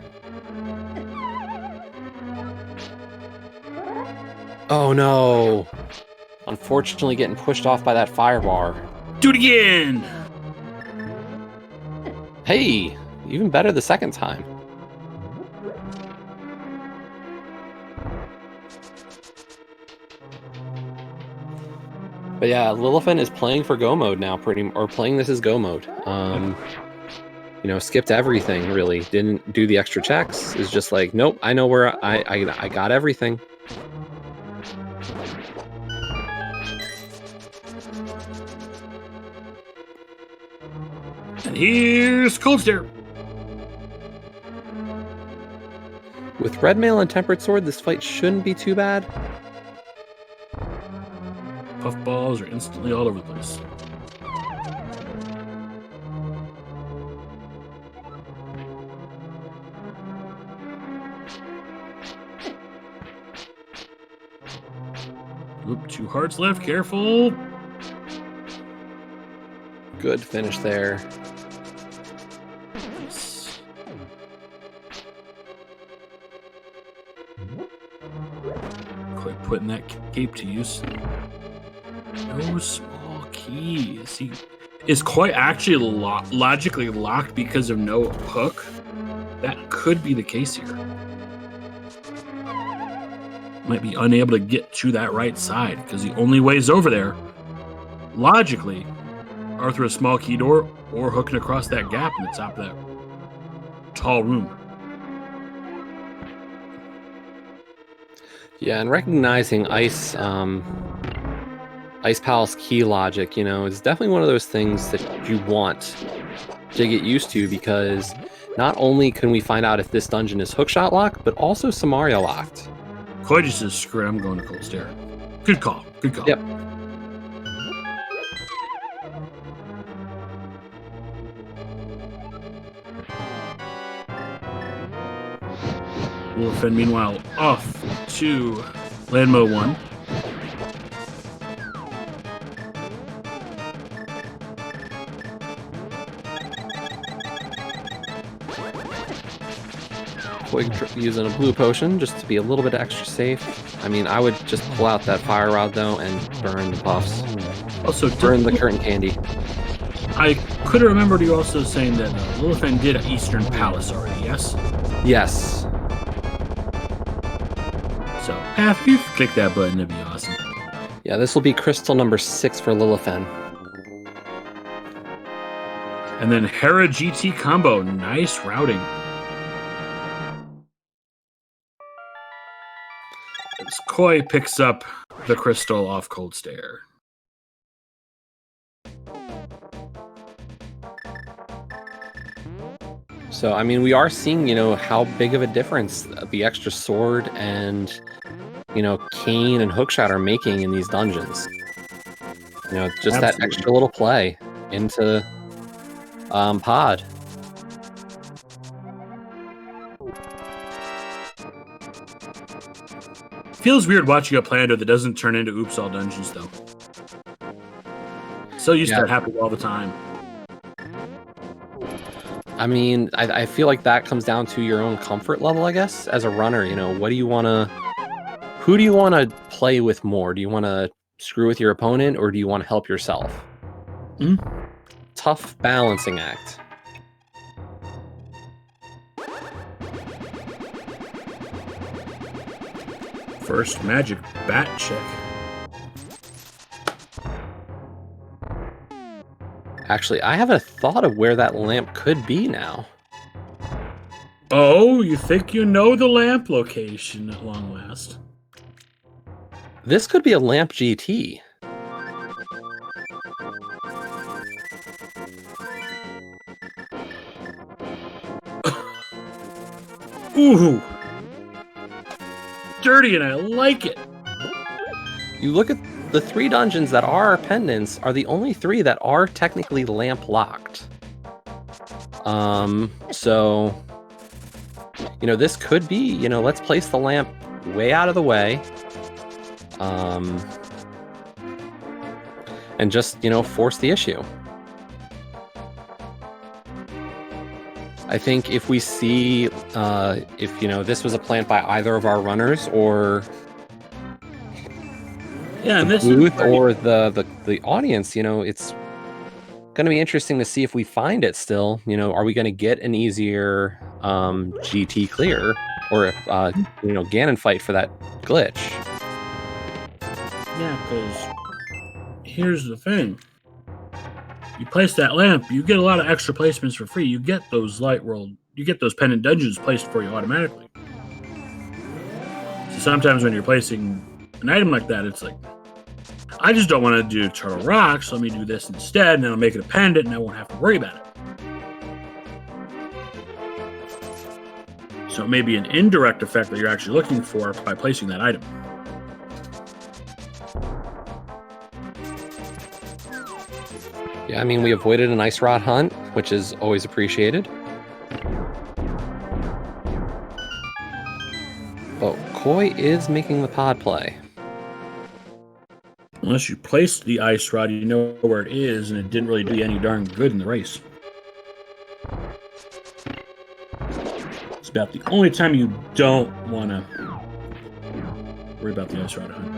Oh no! Unfortunately getting pushed off by that fire bar. Do it again! Hey! Even better the second time. But yeah, Lillifen is playing for Go mode now, playing this as Go mode. Skipped everything, really. Didn't do the extra checks. Is just like, nope, I know where I got everything. And here's Cold Stare. With Red Mail and Tempered Sword, this fight shouldn't be too bad. Puffballs are instantly all over the place. Oop, 2 hearts left, careful. Good finish there. Nice. Quite putting that cape to use. No small keys. Is Koi actually logically locked because of no hook? That could be the case here. Might be unable to get to that right side because the only ways over there, logically, are through a small key door or hooking across that gap in the top of that tall room. Yeah, and recognizing Ice Palace key logic, is definitely one of those things that you want to get used to, because not only can we find out if this dungeon is hookshot locked, but also Samaria locked. Koi just says, screw it, I'm going to Cold Stare. Good call. Good call. Yep. Lillifen, meanwhile, off to land mode 1. Using a blue potion just to be a little bit extra safe. I mean, I would just pull out that fire rod though and burn the buffs. Also, burn the curtain candy. I could have remembered you also saying that Lillifen did Eastern Palace already, yes? Yes. So, if you click that button, it'd be awesome. Yeah, this will be crystal number 6 for Lillifen. And then Hera GT combo. Nice routing. As Koi picks up the crystal off Cold Stare. So, I mean, we are seeing, how big of a difference the extra sword and, cane and hookshot are making in these dungeons. Just Absolutely. that extra little play into pod. Feels weird watching a Plando that doesn't turn into Oops All Dungeons, though. So used to it happening all the time. I mean, I feel like that comes down to your own comfort level, I guess, as a runner. What do you want to... Who do you want to play with more? Do you want to screw with your opponent, or do you want to help yourself? Tough balancing act. First magic bat check. Actually, I have a thought of where that lamp could be now. Oh, you think you know the lamp location at long last? This could be a lamp GT. Ooh! Dirty, and I like it. You look at the 3 dungeons that are pendants are the only 3 that are technically lamp locked. So, this could be, let's place the lamp way out of the way. And just, force the issue. I think if we see, if, this was a plant by either of our runners, or the booth, or the audience, it's going to be interesting to see if we find it still. Are we going to get an easier GT clear, or if, Ganon fight for that glitch? Yeah, because here's the thing. You place that lamp, you get a lot of extra placements for free. You get those you get those pendant dungeons placed for you automatically. So sometimes when you're placing an item like that, it's like, I just don't want to do Turtle Rock, so let me do this instead, and then I'll make it a pendant, and I won't have to worry about it. So it may be an indirect effect that you're actually looking for by placing that item. Yeah, I mean, we avoided an ice rod hunt, which is always appreciated. But Koi is making the pod play. Unless you placed the ice rod, you know where it is, and it didn't really do you any darn good in the race. It's about the only time you don't want to worry about the ice rod hunt.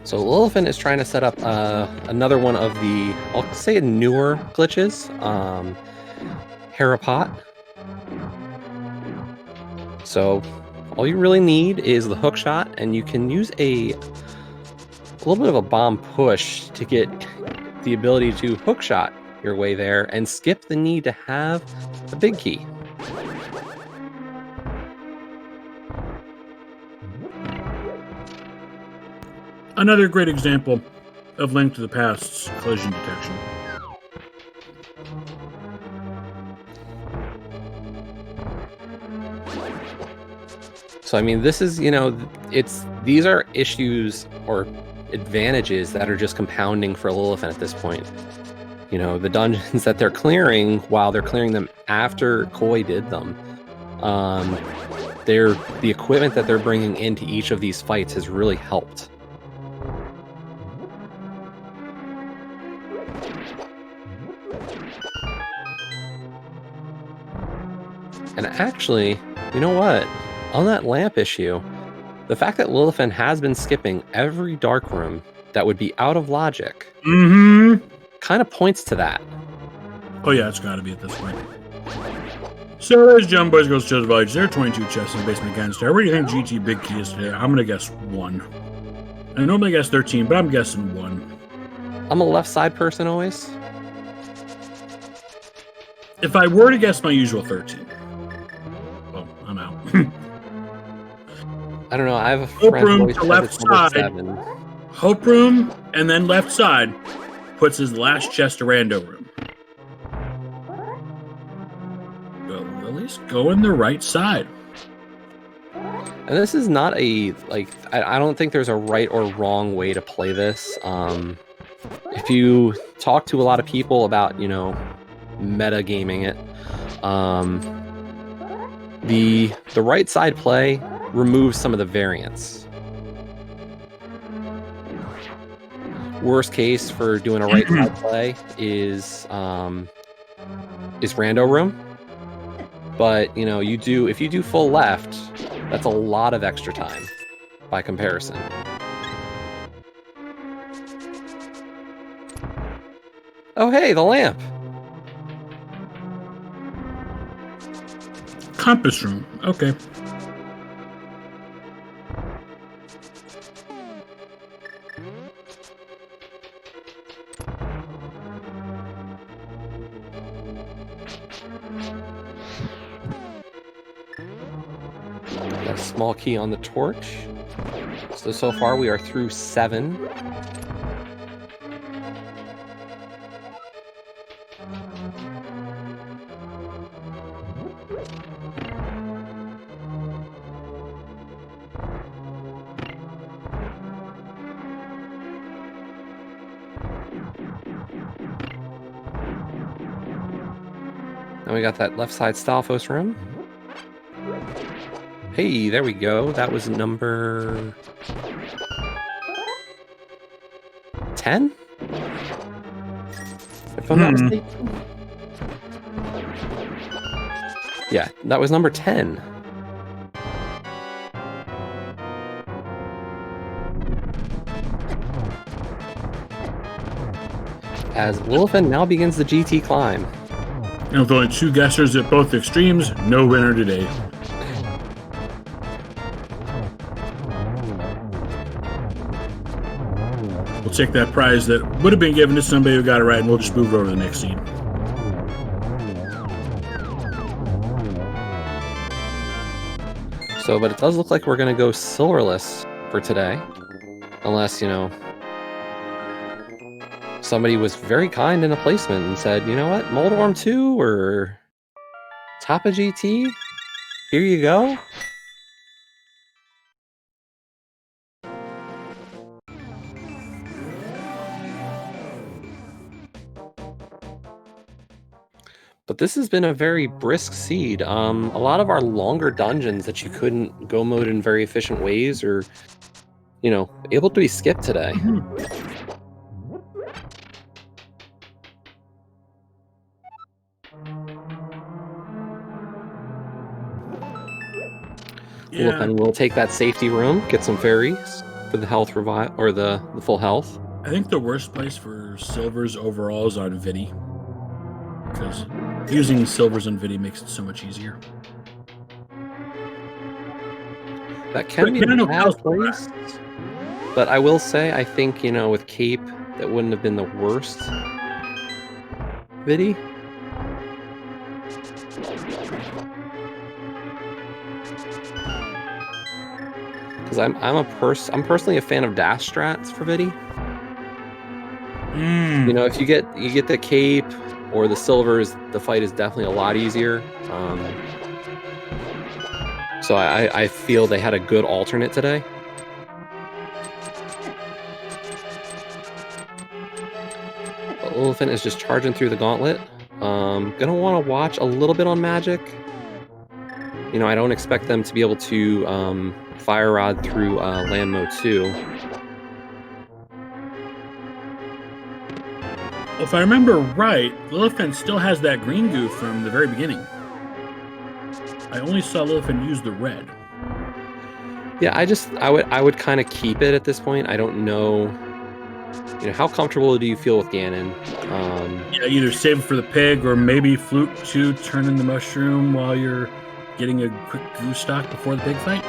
So Lillifen is trying to set up another one of the, I'll say, newer glitches. Harapot. So all you really need is the hook shot, and you can use a little bit of a bomb push to get the ability to hook shot your way there and skip the need to have a big key. Another great example of Link to the Past's collision detection. So I mean, this is, these are issues or advantages that are just compounding for Lillifen at this point. The dungeons that they're clearing, while they're clearing them after Koi did them, the equipment that they're bringing into each of these fights has really helped. And actually, you know what? On that lamp issue, the fact that Lillifen has been skipping every dark room that would be out of logic kind of points to that. Oh yeah, it's got to be at this point. So there's Jump Boys Girls Chosen Village. There are 22 chests in the basement canister. What do you think GT Big Key is today? I'm going to guess 1. I normally guess 13, but I'm guessing 1. I'm a left side person always. If I were to guess my usual 13, well, I'm out. I don't know. I have a Hope friend room who to always left says it's number side. 7. Hope room and then left side puts his last chest to rando room. Well, Lily's going the right side. And this is not I don't think there's a right or wrong way to play this. If you talk to a lot of people about, meta gaming it, the right side play removes some of the variance. Worst case for doing a right side play is rando room. But if you do full left, that's a lot of extra time by comparison. Oh hey, the lamp. Compass room. Okay. Got a small key on the torch. So far we are through 7. Now we got that left side Stalfos room. Hey, there we go. That was number 10? If I'm not mistaken. Yeah, that was number 10. As Lillifen now begins the GT climb. And with only 2 guessers at both extremes, no winner today. We'll take that prize that would have been given to somebody who got it right, and we'll just move it over to the next scene. So, but it does look like we're going to go silverless for today. Unless, somebody was very kind in a placement and said, you know what, Moldorm 2 or Top of GT? Here you go. But this has been a very brisk seed. A lot of our longer dungeons that you couldn't go mode in very efficient ways are, able to be skipped today. Yeah. And we'll take that safety room, get some fairies, with the health revive or the full health. I think the worst place for silvers overall is on Vidi, because using silvers on Vidi makes it so much easier. That can be a bad place. But I will say, I think, with Cape, that wouldn't have been the worst Vidi. Because I'm personally a fan of dash strats for Vidi. If you get the Cape or the silvers, the fight is definitely a lot easier. So I feel they had a good alternate today. But Lillifen is just charging through the gauntlet. Gonna want to watch a little bit on magic. I don't expect them to be able to fire rod through land mode 2. Well, if I remember right, Lillifen still has that green goo from the very beginning. I only saw Lillifen use the red. Yeah, I would kind of keep it at this point. I don't know. How comfortable do you feel with Ganon? Yeah, either save it for the pig or maybe flute to turn in the mushroom while you're getting a quick goo stock before the pig fight.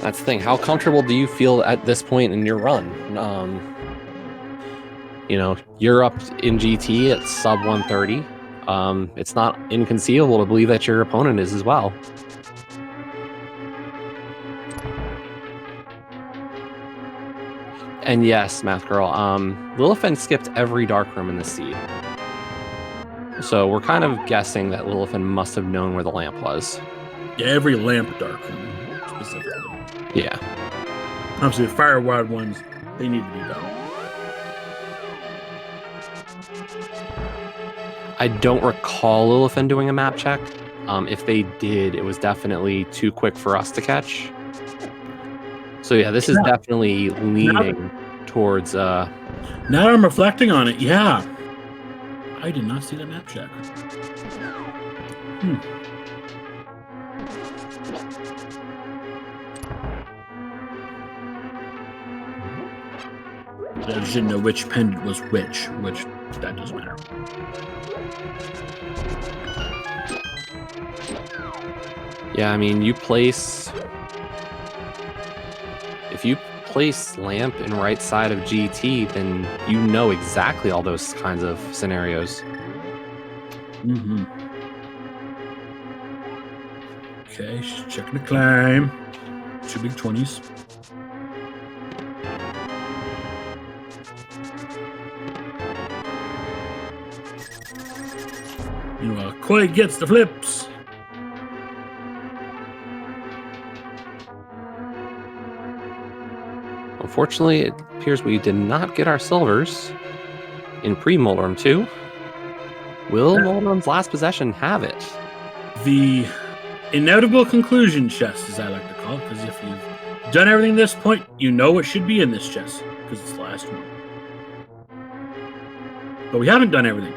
That's the thing. How comfortable do you feel at this point in your run? You're up in GT at sub 130. It's not inconceivable to believe that your opponent is as well. And yes, Math Girl, Lillifen skipped every dark room in the seed. So we're kind of guessing that Lillifen must have known where the lamp was. Yeah, every lamp dark room, specifically. Yeah. Obviously, the fire wild ones, they need to be done. I don't recall Lillifen doing a map check. If they did, it was definitely too quick for us to catch. So yeah, this is definitely leaning towards... Now that I'm reflecting on it, yeah. I did not see that map check. I just didn't know which pendant was which that doesn't matter. Yeah, I mean, if you place lamp in right side of GT, then you know exactly all those kinds of scenarios. Okay, she's checking the climb. 2 big 20s. Koi gets the flips. Unfortunately, it appears we did not get our silvers in pre-Moldrum 2. Will Moldrum's last possession have it? The inevitable conclusion chest, as I like to call it, because if you've done everything at this point, you know what should be in this chest, because it's the last one. But we haven't done everything.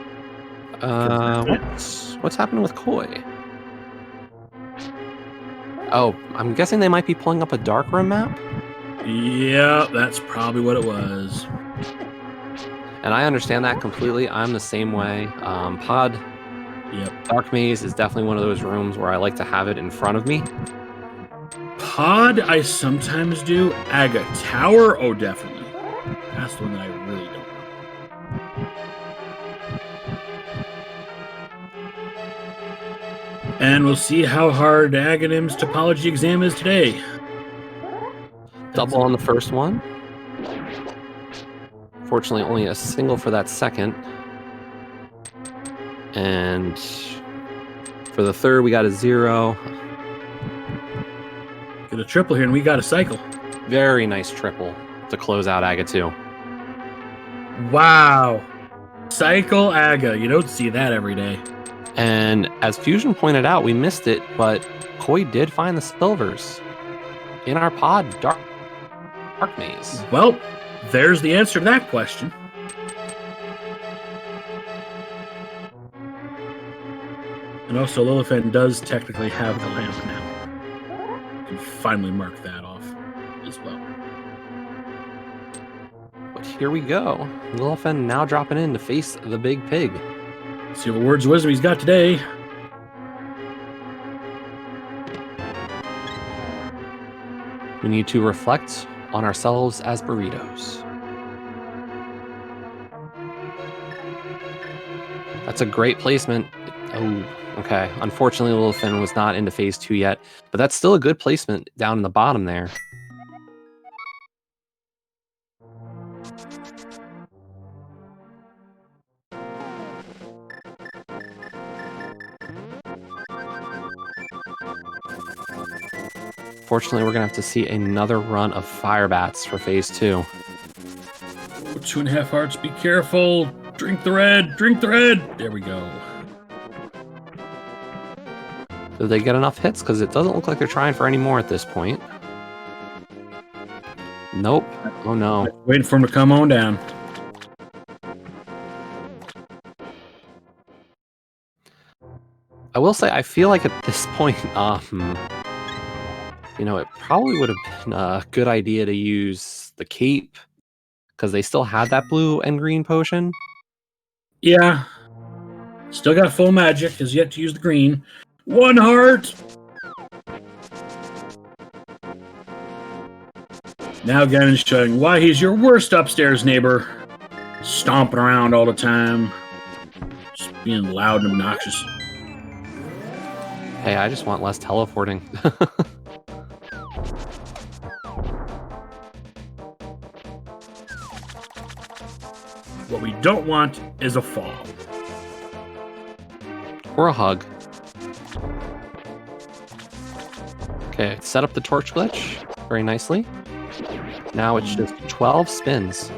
What's happening with Koi? Oh, I'm guessing they might be pulling up a dark room map? Yeah, that's probably what it was. And I understand that completely. I'm the same way. Pod, Dark Maze is definitely one of those rooms where I like to have it in front of me. Pod, I sometimes do. Aga Tower, oh, definitely. That's the one that I really don't know. And we'll see how hard Agonim's topology exam is today. Double on the first one. Fortunately, only a single for that second. And for the third, we got a 0. Get a triple here, and we got a cycle. Very nice triple to close out Aga 2. Wow. Cycle Aga. You don't see that every day. And as Fusion pointed out, we missed it, but Koi did find the silvers in our pod dark maze. Well, there's the answer to that question. And also, Lillifen does technically have the lamp now. You can finally mark that off as well. But here we go. Lillifen now dropping in to face the big pig. Let's see what words of wisdom he's got today. We need to reflect on ourselves as burritos. That's a great placement. Oh, okay. Unfortunately, Lillifen was not into phase 2 yet, but that's still a good placement down in the bottom there. Fortunately, we're going to have to see another run of fire bats for phase 2. Oh, 2.5 hearts, be careful. Drink the red, drink the red. There we go. Did they get enough hits? Because it doesn't look like they're trying for any more at this point. Nope. Oh no. Waiting for him to come on down. I will say, I feel like at this point, you know, it probably would have been a good idea to use the cape, because they still had that blue and green potion. Yeah. Still got full magic, has yet to use the green. 1 heart! Now Ganon's showing why he's your worst upstairs neighbor. Stomping around all the time. Just being loud and obnoxious. Hey, I just want less teleporting. What we don't want is a fall. Or a hug. Okay, set up the torch glitch very nicely. Now it's just 12 spins.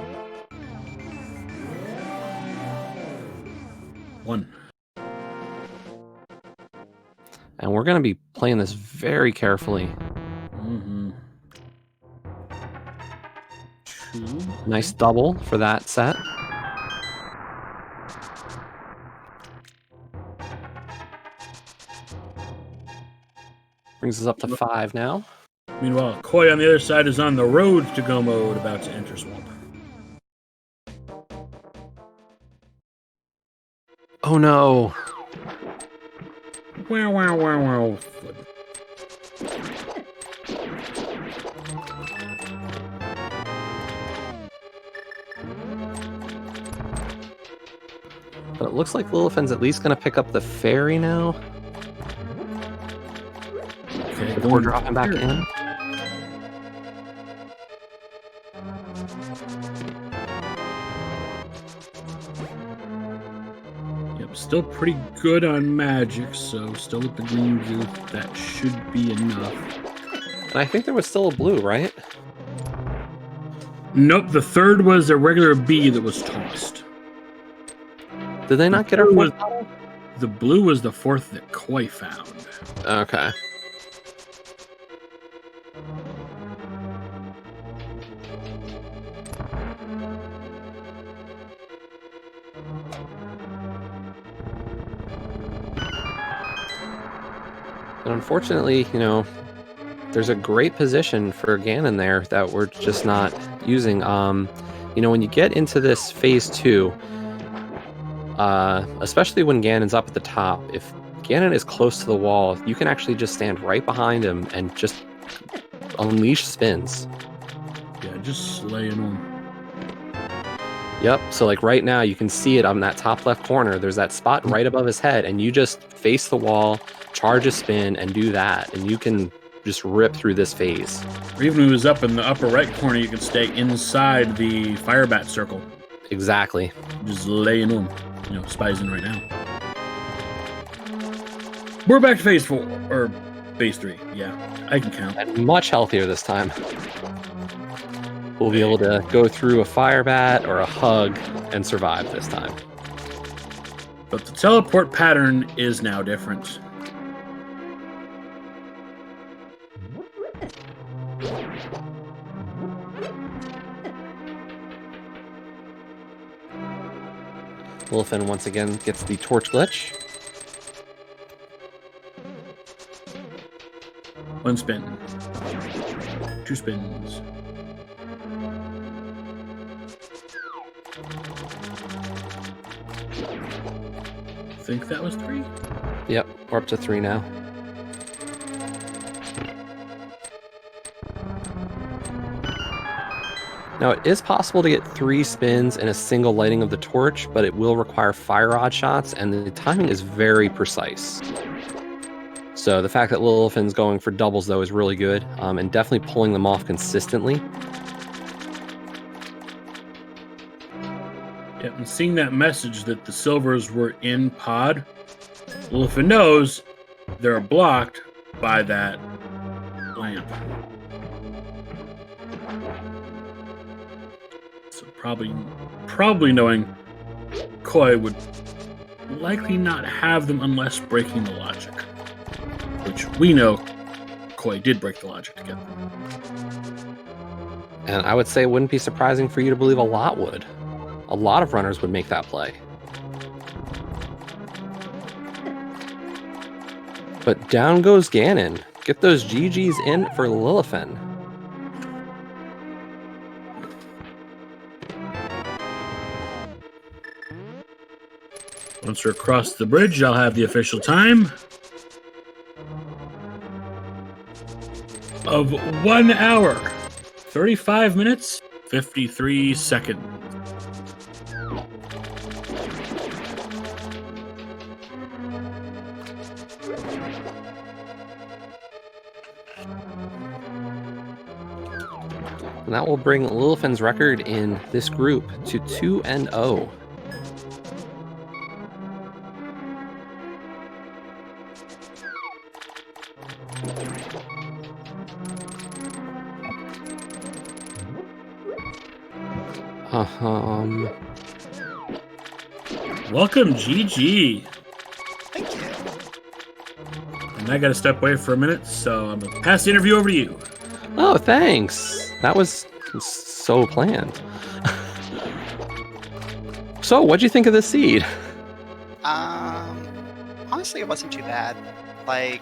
1. And we're going to be playing this very carefully. Mm-hmm. 2. Nice double for that set. Brings us up to 5 now. Meanwhile, Koi on the other side is on the road to go mode, about to enter Swamp. Oh no. Wow, wow, wow, wow. But it looks like Lillifen's at least going to pick up the fairy now. Okay, Before dropping back in. Yep, still pretty good on magic, so still with the green blue, that should be enough. And I think there was still a blue, right? Nope, the third was a regular bee that was tossed. Did they not get our fourth bottle? The blue was the fourth that Koi found. Okay. And unfortunately, you know, there's a great position for Ganon there that we're just not using. You know, when you get into this phase 2, especially when Ganon's up at the top, if Ganon is close to the wall, you can actually just stand right behind him and just unleash spins. Yeah, just slaying them. Yep, so like right now you can see it on that top left corner. There's that spot right above his head, and you just face the wall, charge a spin, and do that, and you can just rip through this phase. Or even when he was up in the upper right corner, you can stay inside the fire bat circle. Exactly. Just laying them. You know, Spy's in right now. We're back to phase 4, or phase 3. Yeah, I can count. And much healthier this time. We'll be able to go through a fire bat or a hug and survive this time. But the teleport pattern is now different. Lillifen once again gets the torch glitch. 1 spin. 2 spins. I think that was 3. Yep, we're up to 3 now. Now, it is possible to get 3 spins in a single lighting of the torch, but it will require fire rod shots, and the timing is very precise. So the fact that Lilifen's going for doubles, though, is really good, and definitely pulling them off consistently. Yeah, and seeing that message that the silvers were in pod, Lillifen knows they're blocked by that lamp. So probably knowing Koi would likely not have them unless breaking the logic. Which we know Koi did break the logic to get them. And I would say it wouldn't be surprising for you to believe a lot would. A lot of runners would make that play. But down goes Ganon. Get those GGs in for Lillifen. Once we're across the bridge, I'll have the official time of 1 hour, 35 minutes, 53 seconds. And that will bring Lilifen's record in this group to 2-0. Welcome, GG. Thank you. And I got to step away for a minute, so I'm going to pass the interview over to you. Oh, thanks. That was so planned. So, what'd you think of the seed? Honestly, it wasn't too bad. Like,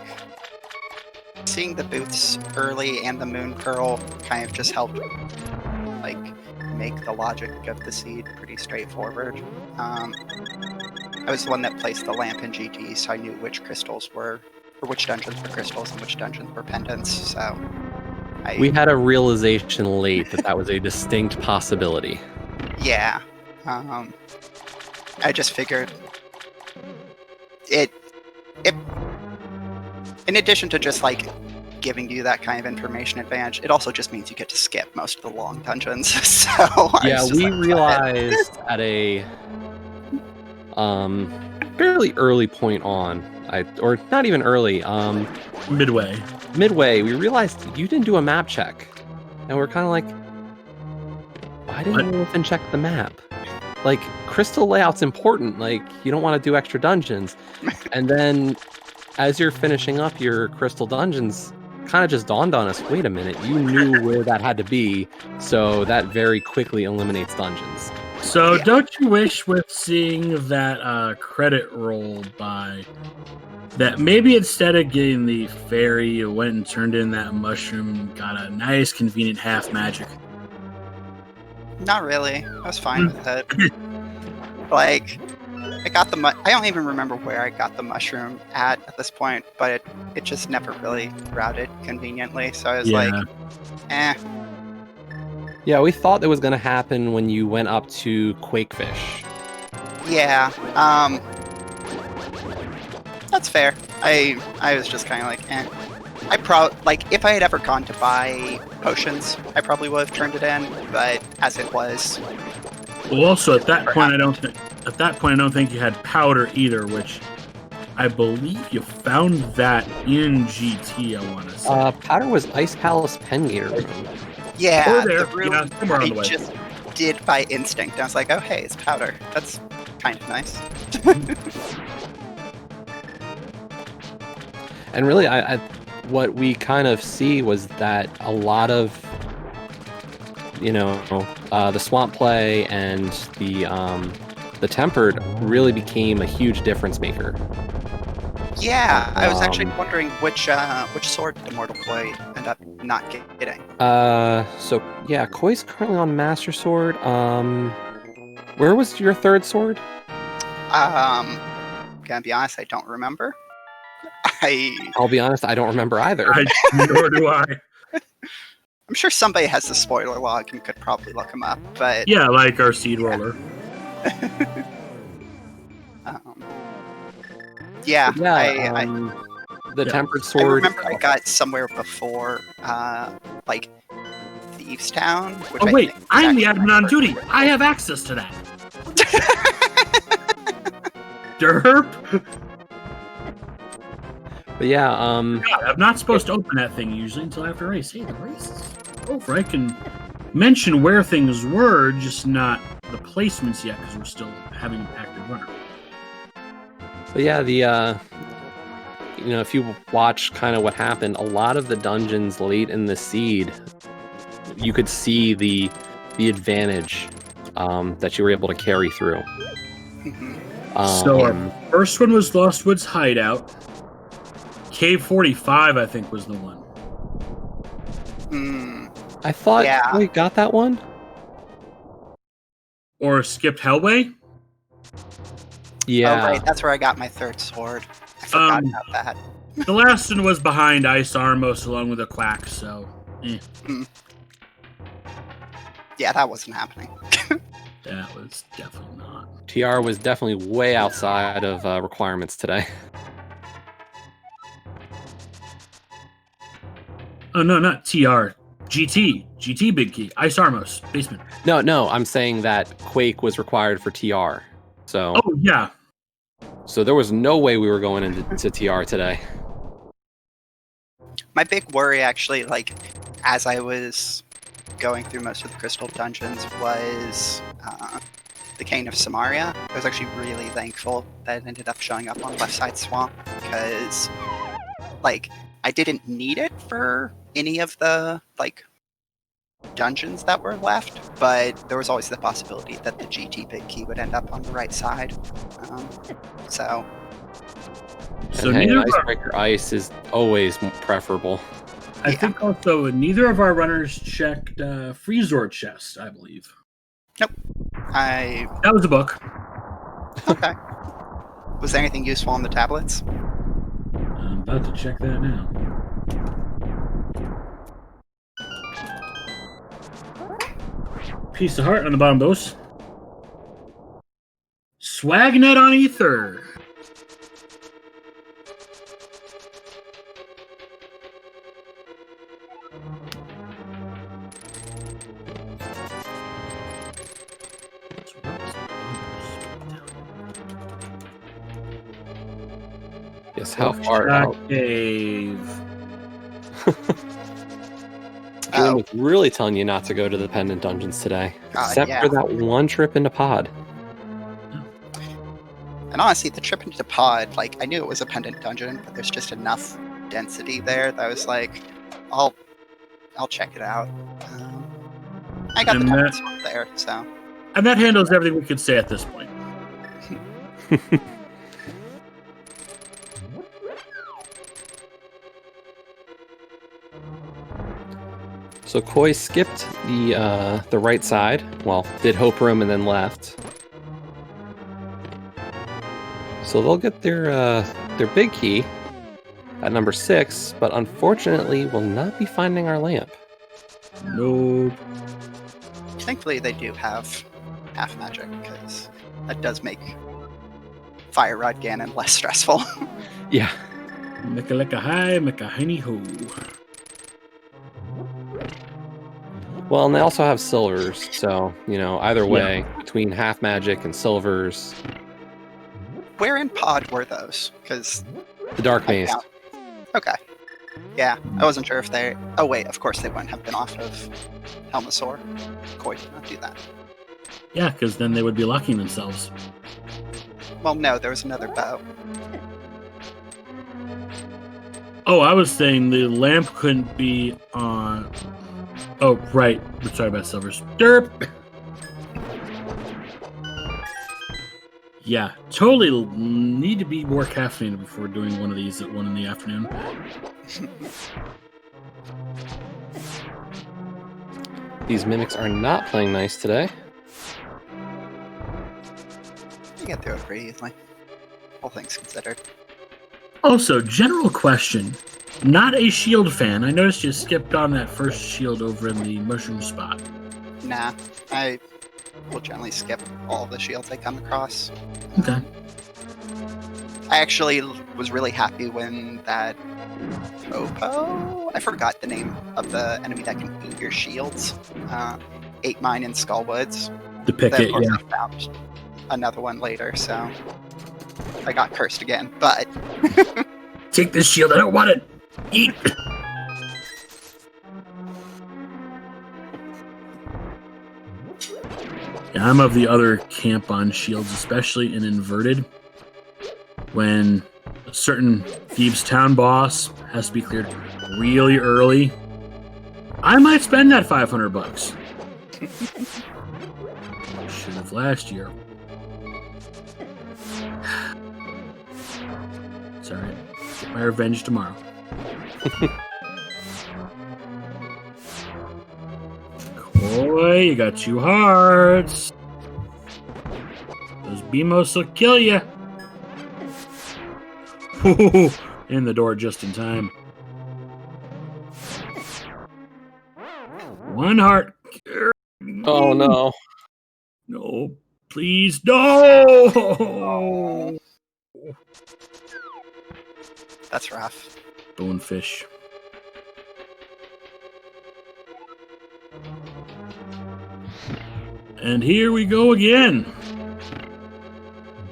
seeing the booths early and the Moon Pearl kind of just helped, like, make the logic of the seed pretty straightforward. I was the one that placed the lamp in GG, so I knew which crystals were, or which dungeons were crystals and which dungeons were pendants, so... We had a realization late that was a distinct possibility. Yeah. I just figured... It... In addition to just, like, giving you that kind of information advantage, it also just means you get to skip most of the long dungeons, so... Yeah, we realized at a... fairly early point on, or not even early, midway, we realized you didn't do a map check. And we're kind of like, why didn't Lillifen check the map? Like, crystal layout's important. Like, you don't want to do extra dungeons. And then, as you're finishing up your crystal dungeons, kind of just dawned on us, wait a minute, you knew where that had to be, so that very quickly eliminates dungeons. So don't you wish with seeing that credit roll by that maybe instead of getting the fairy, you went and turned in that mushroom, got a nice convenient half magic? Not really. I was fine with it. Like, I got the I don't even remember where I got the mushroom at this point, but it just never really routed conveniently, so I was like, eh. Yeah, we thought that was going to happen when you went up to Quakefish. Yeah, that's fair. I was just kind of like, eh. Like, if I had ever gone to buy potions, I probably would have turned it in, but as it was... Well, also, at that point, I don't think you had powder either, which I believe you found that in GT, I want to say. Powder was Ice Palace Pengator room. Yeah, there, the room somewhere on the I way. just did by instinct. I was like, oh, hey, it's powder. That's kind of nice. And really, what we kind of see was that a lot of, the swamp play and the tempered really became a huge difference maker. Yeah, I was actually Um, wondering which sword did Immortal Koi end up not getting. So yeah, Koi's currently on Master Sword. Where was your third sword? Gonna be honest, I don't remember. I'll be honest, I don't remember either. Nor do I. I'm sure somebody has the spoiler log and could probably look him up, but Yeah, like our seed roller. um, yeah, But yeah, I the Yeah. Tempered I Sword. remember I got somewhere before, like Thieves Town. Which Oh I wait, think is I'm the actually admin my on first duty. favorite. I have access to that. Derp. But yeah, God, I'm not supposed to open that thing usually until after race. Hey, the race is over. I can mention where things were, just not the placements yet, because we're still having an active runner. but yeah, if you watch kind of what happened, a lot of the dungeons late in the seed, you could see the advantage that you were able to carry through. Mhm. So our first one was Lost Woods Hideout. Cave 45, I think, was the one. I thought Yeah. we got that one. Or skipped Hellway. Yeah. Oh, right, that's where I got my third sword. I forgot Um, about that. The last one was behind Ice Armos along with a Quack, so Yeah, that wasn't happening. that was definitely not. TR was definitely way outside of requirements today. Oh, no, not TR. GT Big Key. Ice Armos, basement. No, I'm saying that Quake was required for TR. So, Oh, yeah. so there was no way we were going into TR today. My big worry, actually, like, as I was going through most of the crystal dungeons, was the Cane of Samaria. I was actually really thankful that it ended up showing up on Left Side Swamp, because, like, I didn't need it for any of the, like, dungeons that were left, but there was always the possibility that the GT Big Key would end up on the right side. So, So And hey, neither an of our, Icebreaker Ice is always preferable. I think also neither of our runners checked Freezor chest, I believe. I... That was a book. Okay. Was there anything useful on the tablets? I'm about to check that now. Piece of heart on the bottom of those. Swagnet on Ether. Yes, how far out? Cave. Game was really telling you not to go to the pendant dungeons today, except yeah. for that one trip into Pod. And honestly, the trip into the pod, like, I knew it was a pendant dungeon, but there's just enough density there that I was like, I'll check it out. I got And the that- pendant there, so. And that handles everything we could say at this point. So Koi skipped the right side. Well, did Hope Room and then left. So they'll get their big key at number 6, but unfortunately will not be finding our lamp. Nope. Thankfully, they do have half magic, because that does make Fire Rod Ganon less stressful. Yeah. Make a high, make a hiney ho. Well, and they also have silvers, so either way, between half magic and silvers, Where in pod were those? Because the Dark Maze. Okay. Yeah, I wasn't sure if they... Oh wait, of course they wouldn't have been off of Helmasaur. Koi did not do that. Yeah, because then they would be locking themselves. Well, no, there was another bow. Oh, I was saying the lamp couldn't be on... Oh, right. We're sorry about silvers. Derp! Yeah, totally need to be more caffeinated before doing one of these at 1 in the afternoon. These mimics are not playing nice today. You get through it pretty easily. All things considered. Also, general question. Not a shield fan. I noticed you skipped on that first shield over in the mushroom spot. Nah, I will generally skip all the shields I come across. Okay. I actually was really happy when that Popo, I forgot the name of the enemy that can eat your shields, ate mine in Skullwoods. The Then, picket, of course, yeah. I found another one later, so I got cursed again. But Take this shield. I don't want it. Eat. Yeah, I'm of the other camp on shields, especially in inverted. When a certain Thieves Town boss has to be cleared really early, I might spend that $500. Should have last year. It's alright. Get my revenge tomorrow. Boy, you got 2 hearts. Those BMOs will kill you. In the door just in time. 1 heart. Oh no. No, please, no! that's rough. Bonefish. And here we go again.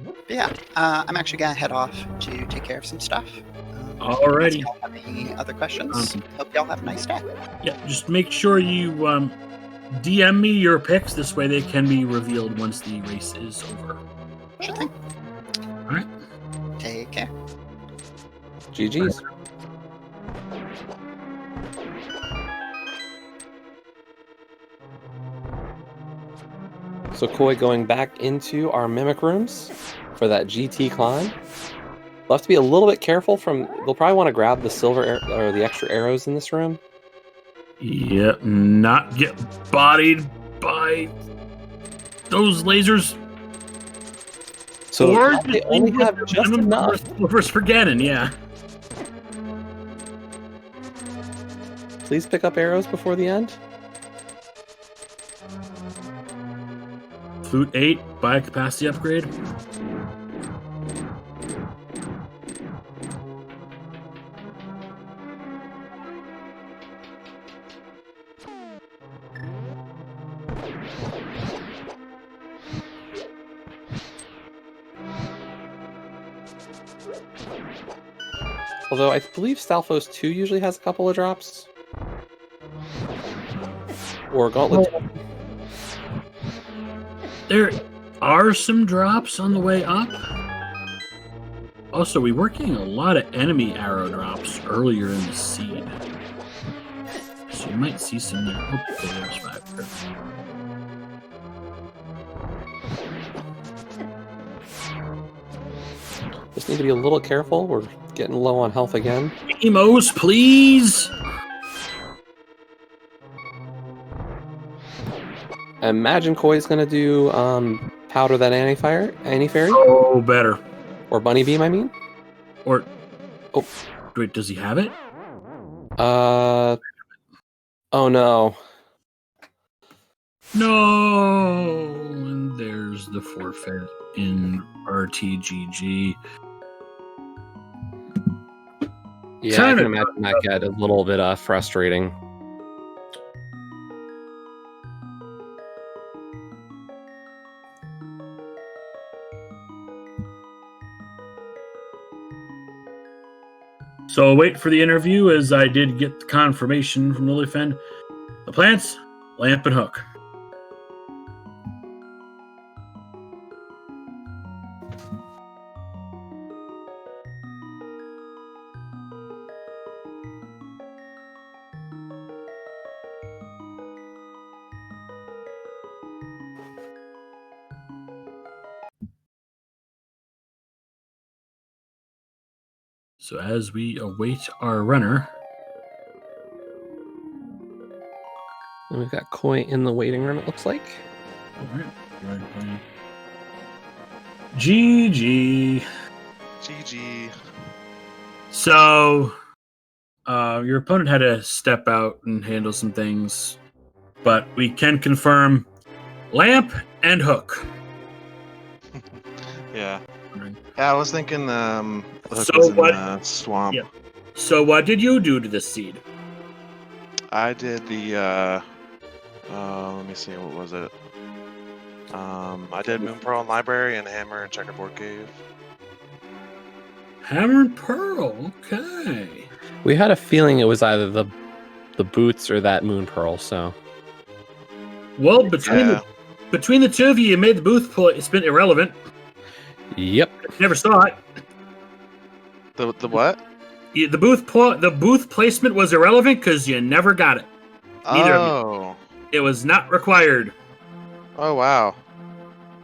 But yeah, I'm actually gonna head off to take care of some stuff. Alrighty. Unless y'all have any other questions? Hope y'all have a nice day. Yeah, just make sure you DM me your picks. This way they can be revealed once the race is over. Sure thing. Alright. Take care. GG's. So Koi going back into our mimic rooms for that GT climb. We'll have to be a little bit careful from. They'll probably want to grab the silver or the extra arrows in this room. Yep, not get bodied by those lasers. So Or they only have just enough. Silvers for Ganon, yeah. Please pick up arrows before the end. Flute 8, buy a capacity upgrade. Although I believe Stalfos 2 usually has a couple of drops. Or Gauntlet. There are some drops on the way up. Also, we were getting a lot of enemy arrow drops earlier in the seed. So you might see some there. Oh, okay, there's 5 there. Just need to be a little careful. We're getting low on health again. Emos, please! I imagine Koi's gonna do powder that anti-fairy? Oh, better. Or bunny beam, I mean. Or, Oh, wait, does he have it? oh no. No! And there's the forfeit in RTGG. Yeah, I Kinda can imagine that get a little bit frustrating. So I'll wait for the interview, as I did get the confirmation from Lillifen. The plants, lamp and hook. So as we await our runner, And we've got Koi in the waiting room, it looks like. all right. GG. GG. So, your opponent had to step out and handle some things, but we can confirm lamp and hook. Yeah. Yeah, I was thinking the hook So was in what- the swamp. Yeah. So what did you do to this seed? I did the let me see, what was it? I did Moon Pearl and Library and Hammer and Checkerboard Cave. Hammer and Pearl. Okay. We had a feeling it was either the boots or that Moon Pearl, so Well, between the two of you, you made the booth placement irrelevant. yep. Never saw it. The what? The booth placement was irrelevant because you never got it. Neither of Oh. It was not required. Oh wow.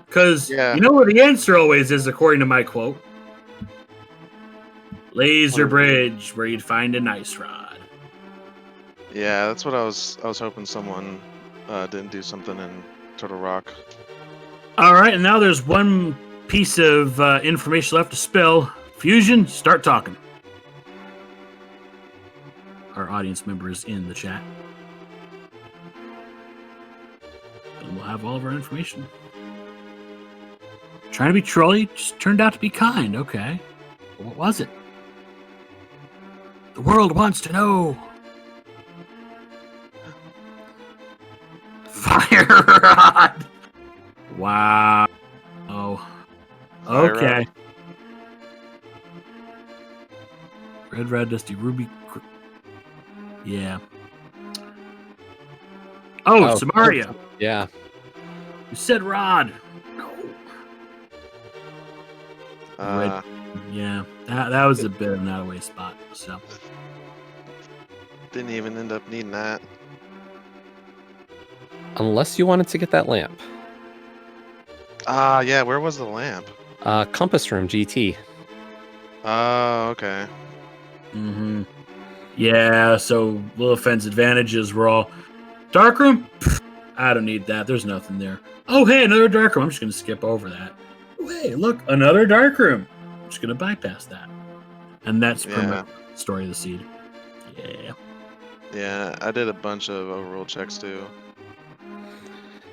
Because Yeah. you know where the answer always is, according to my quote. Laser Bridge, where you'd find an ice rod. Yeah, that's what I was hoping someone didn't do something in Turtle Rock. All right, and now there's one piece of information left to spill. Fusion, start talking. Our audience member is in the chat. And we'll have all of our information. Trying to be trolly, just turned out to be kind. Okay. What was it? The world wants to know. Fire rod. Wow. Oh. Fire Okay. rod. Red, Dusty, Ruby. Yeah. Oh, Samaria. Yeah. You said Rod. No. Yeah. That was a bit of an out of way spot. So. Didn't even end up needing that. Unless you wanted to get that lamp. Yeah, where was the lamp? Compass Room GT. Oh, okay. Mm-hmm. Yeah, so Lilifen's advantages were all darkroom? Pfft, I don't need that. There's nothing there. Oh, hey, another darkroom. I'm just going to skip over that. Oh, hey, look, another darkroom. I'm just going to bypass that. And that's pretty much the story of the seed. Yeah. Yeah, I did a bunch of overrule checks too.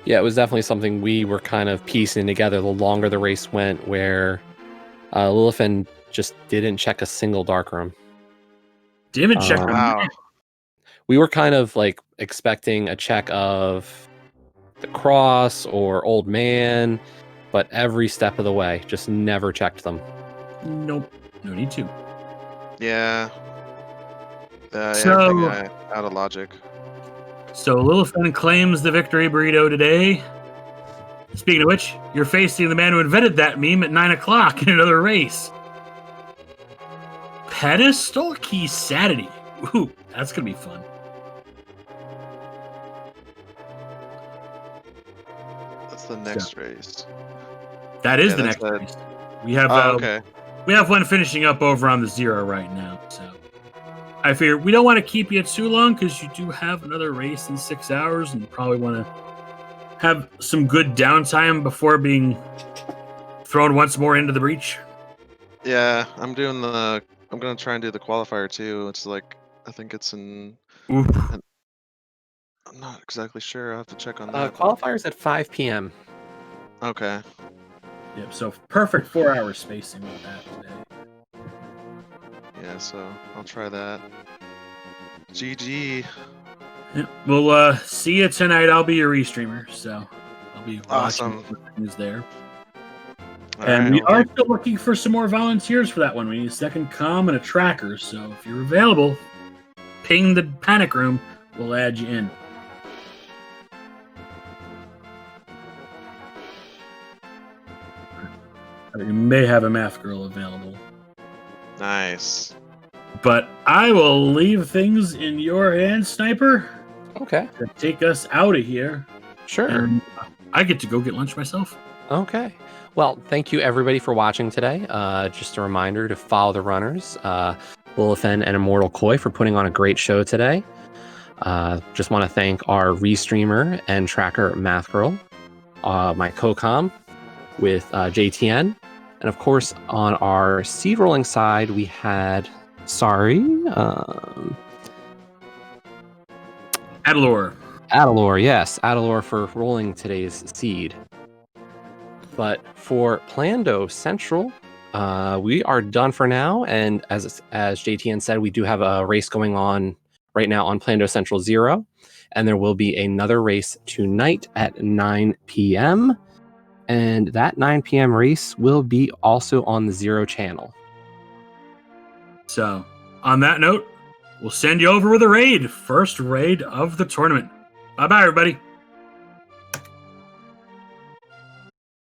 Yeah, it was definitely something we were kind of piecing together the longer the race went, where Lillifen just didn't check a single darkroom. Didn't check them. Wow. We were kind of like expecting a check of the cross or old man, but every step of the way, just never checked them. Nope. No need to. Yeah. So- Everything out of logic. So Lillifen claims the victory burrito today. Speaking of which, you're facing the man who invented that meme at 9 o'clock in another race. Pedestal Key Sanity. Ooh, that's going to be fun. That's the next race. That is Yeah, the that's next it. race. We have Okay. we have one finishing up over on the 0 right now. So I figure we don't want to keep you too long because you do have another race in 6 hours and probably want to have some good downtime before being thrown once more into the breach. Yeah, I'm gonna try and do the qualifier too. It's like, I think it's in, Oof. I'm not exactly sure. I'll have to check on that. Qualifiers at 5 p.m. Okay. Yep, so perfect 4 hour spacing with that today. Yeah, so I'll try that. GG. Yep. We'll see you tonight. I'll be your restreamer, so I'll be Awesome. watching things there. All And right, we well, are still looking for some more volunteers for that one. We need a second comm and a tracker, so if you're available, ping the panic room. We'll add you in. You may have a math girl available. nice. But I will leave things in your hands, Sniper, Okay, to take us out of here. sure. And I get to go get lunch myself. Okay. Well, thank you everybody for watching today. Just a reminder to follow the runners, Lillifen and Immortal Koi, for putting on a great show today. Just want to thank our restreamer and tracker Math Girl, my co-com with JTN, and of course on our seed rolling side we had Adalor, yes, Adalor for rolling today's seed. But for Plando Central, we are done for now. And as JTN said, we do have a race going on right now on Plando Central 0. And there will be another race tonight at 9 p.m. And that 9 p.m. race will be also on the 0 channel. So, on that note, we'll send you over with a raid. First raid of the tournament. Bye-bye, everybody.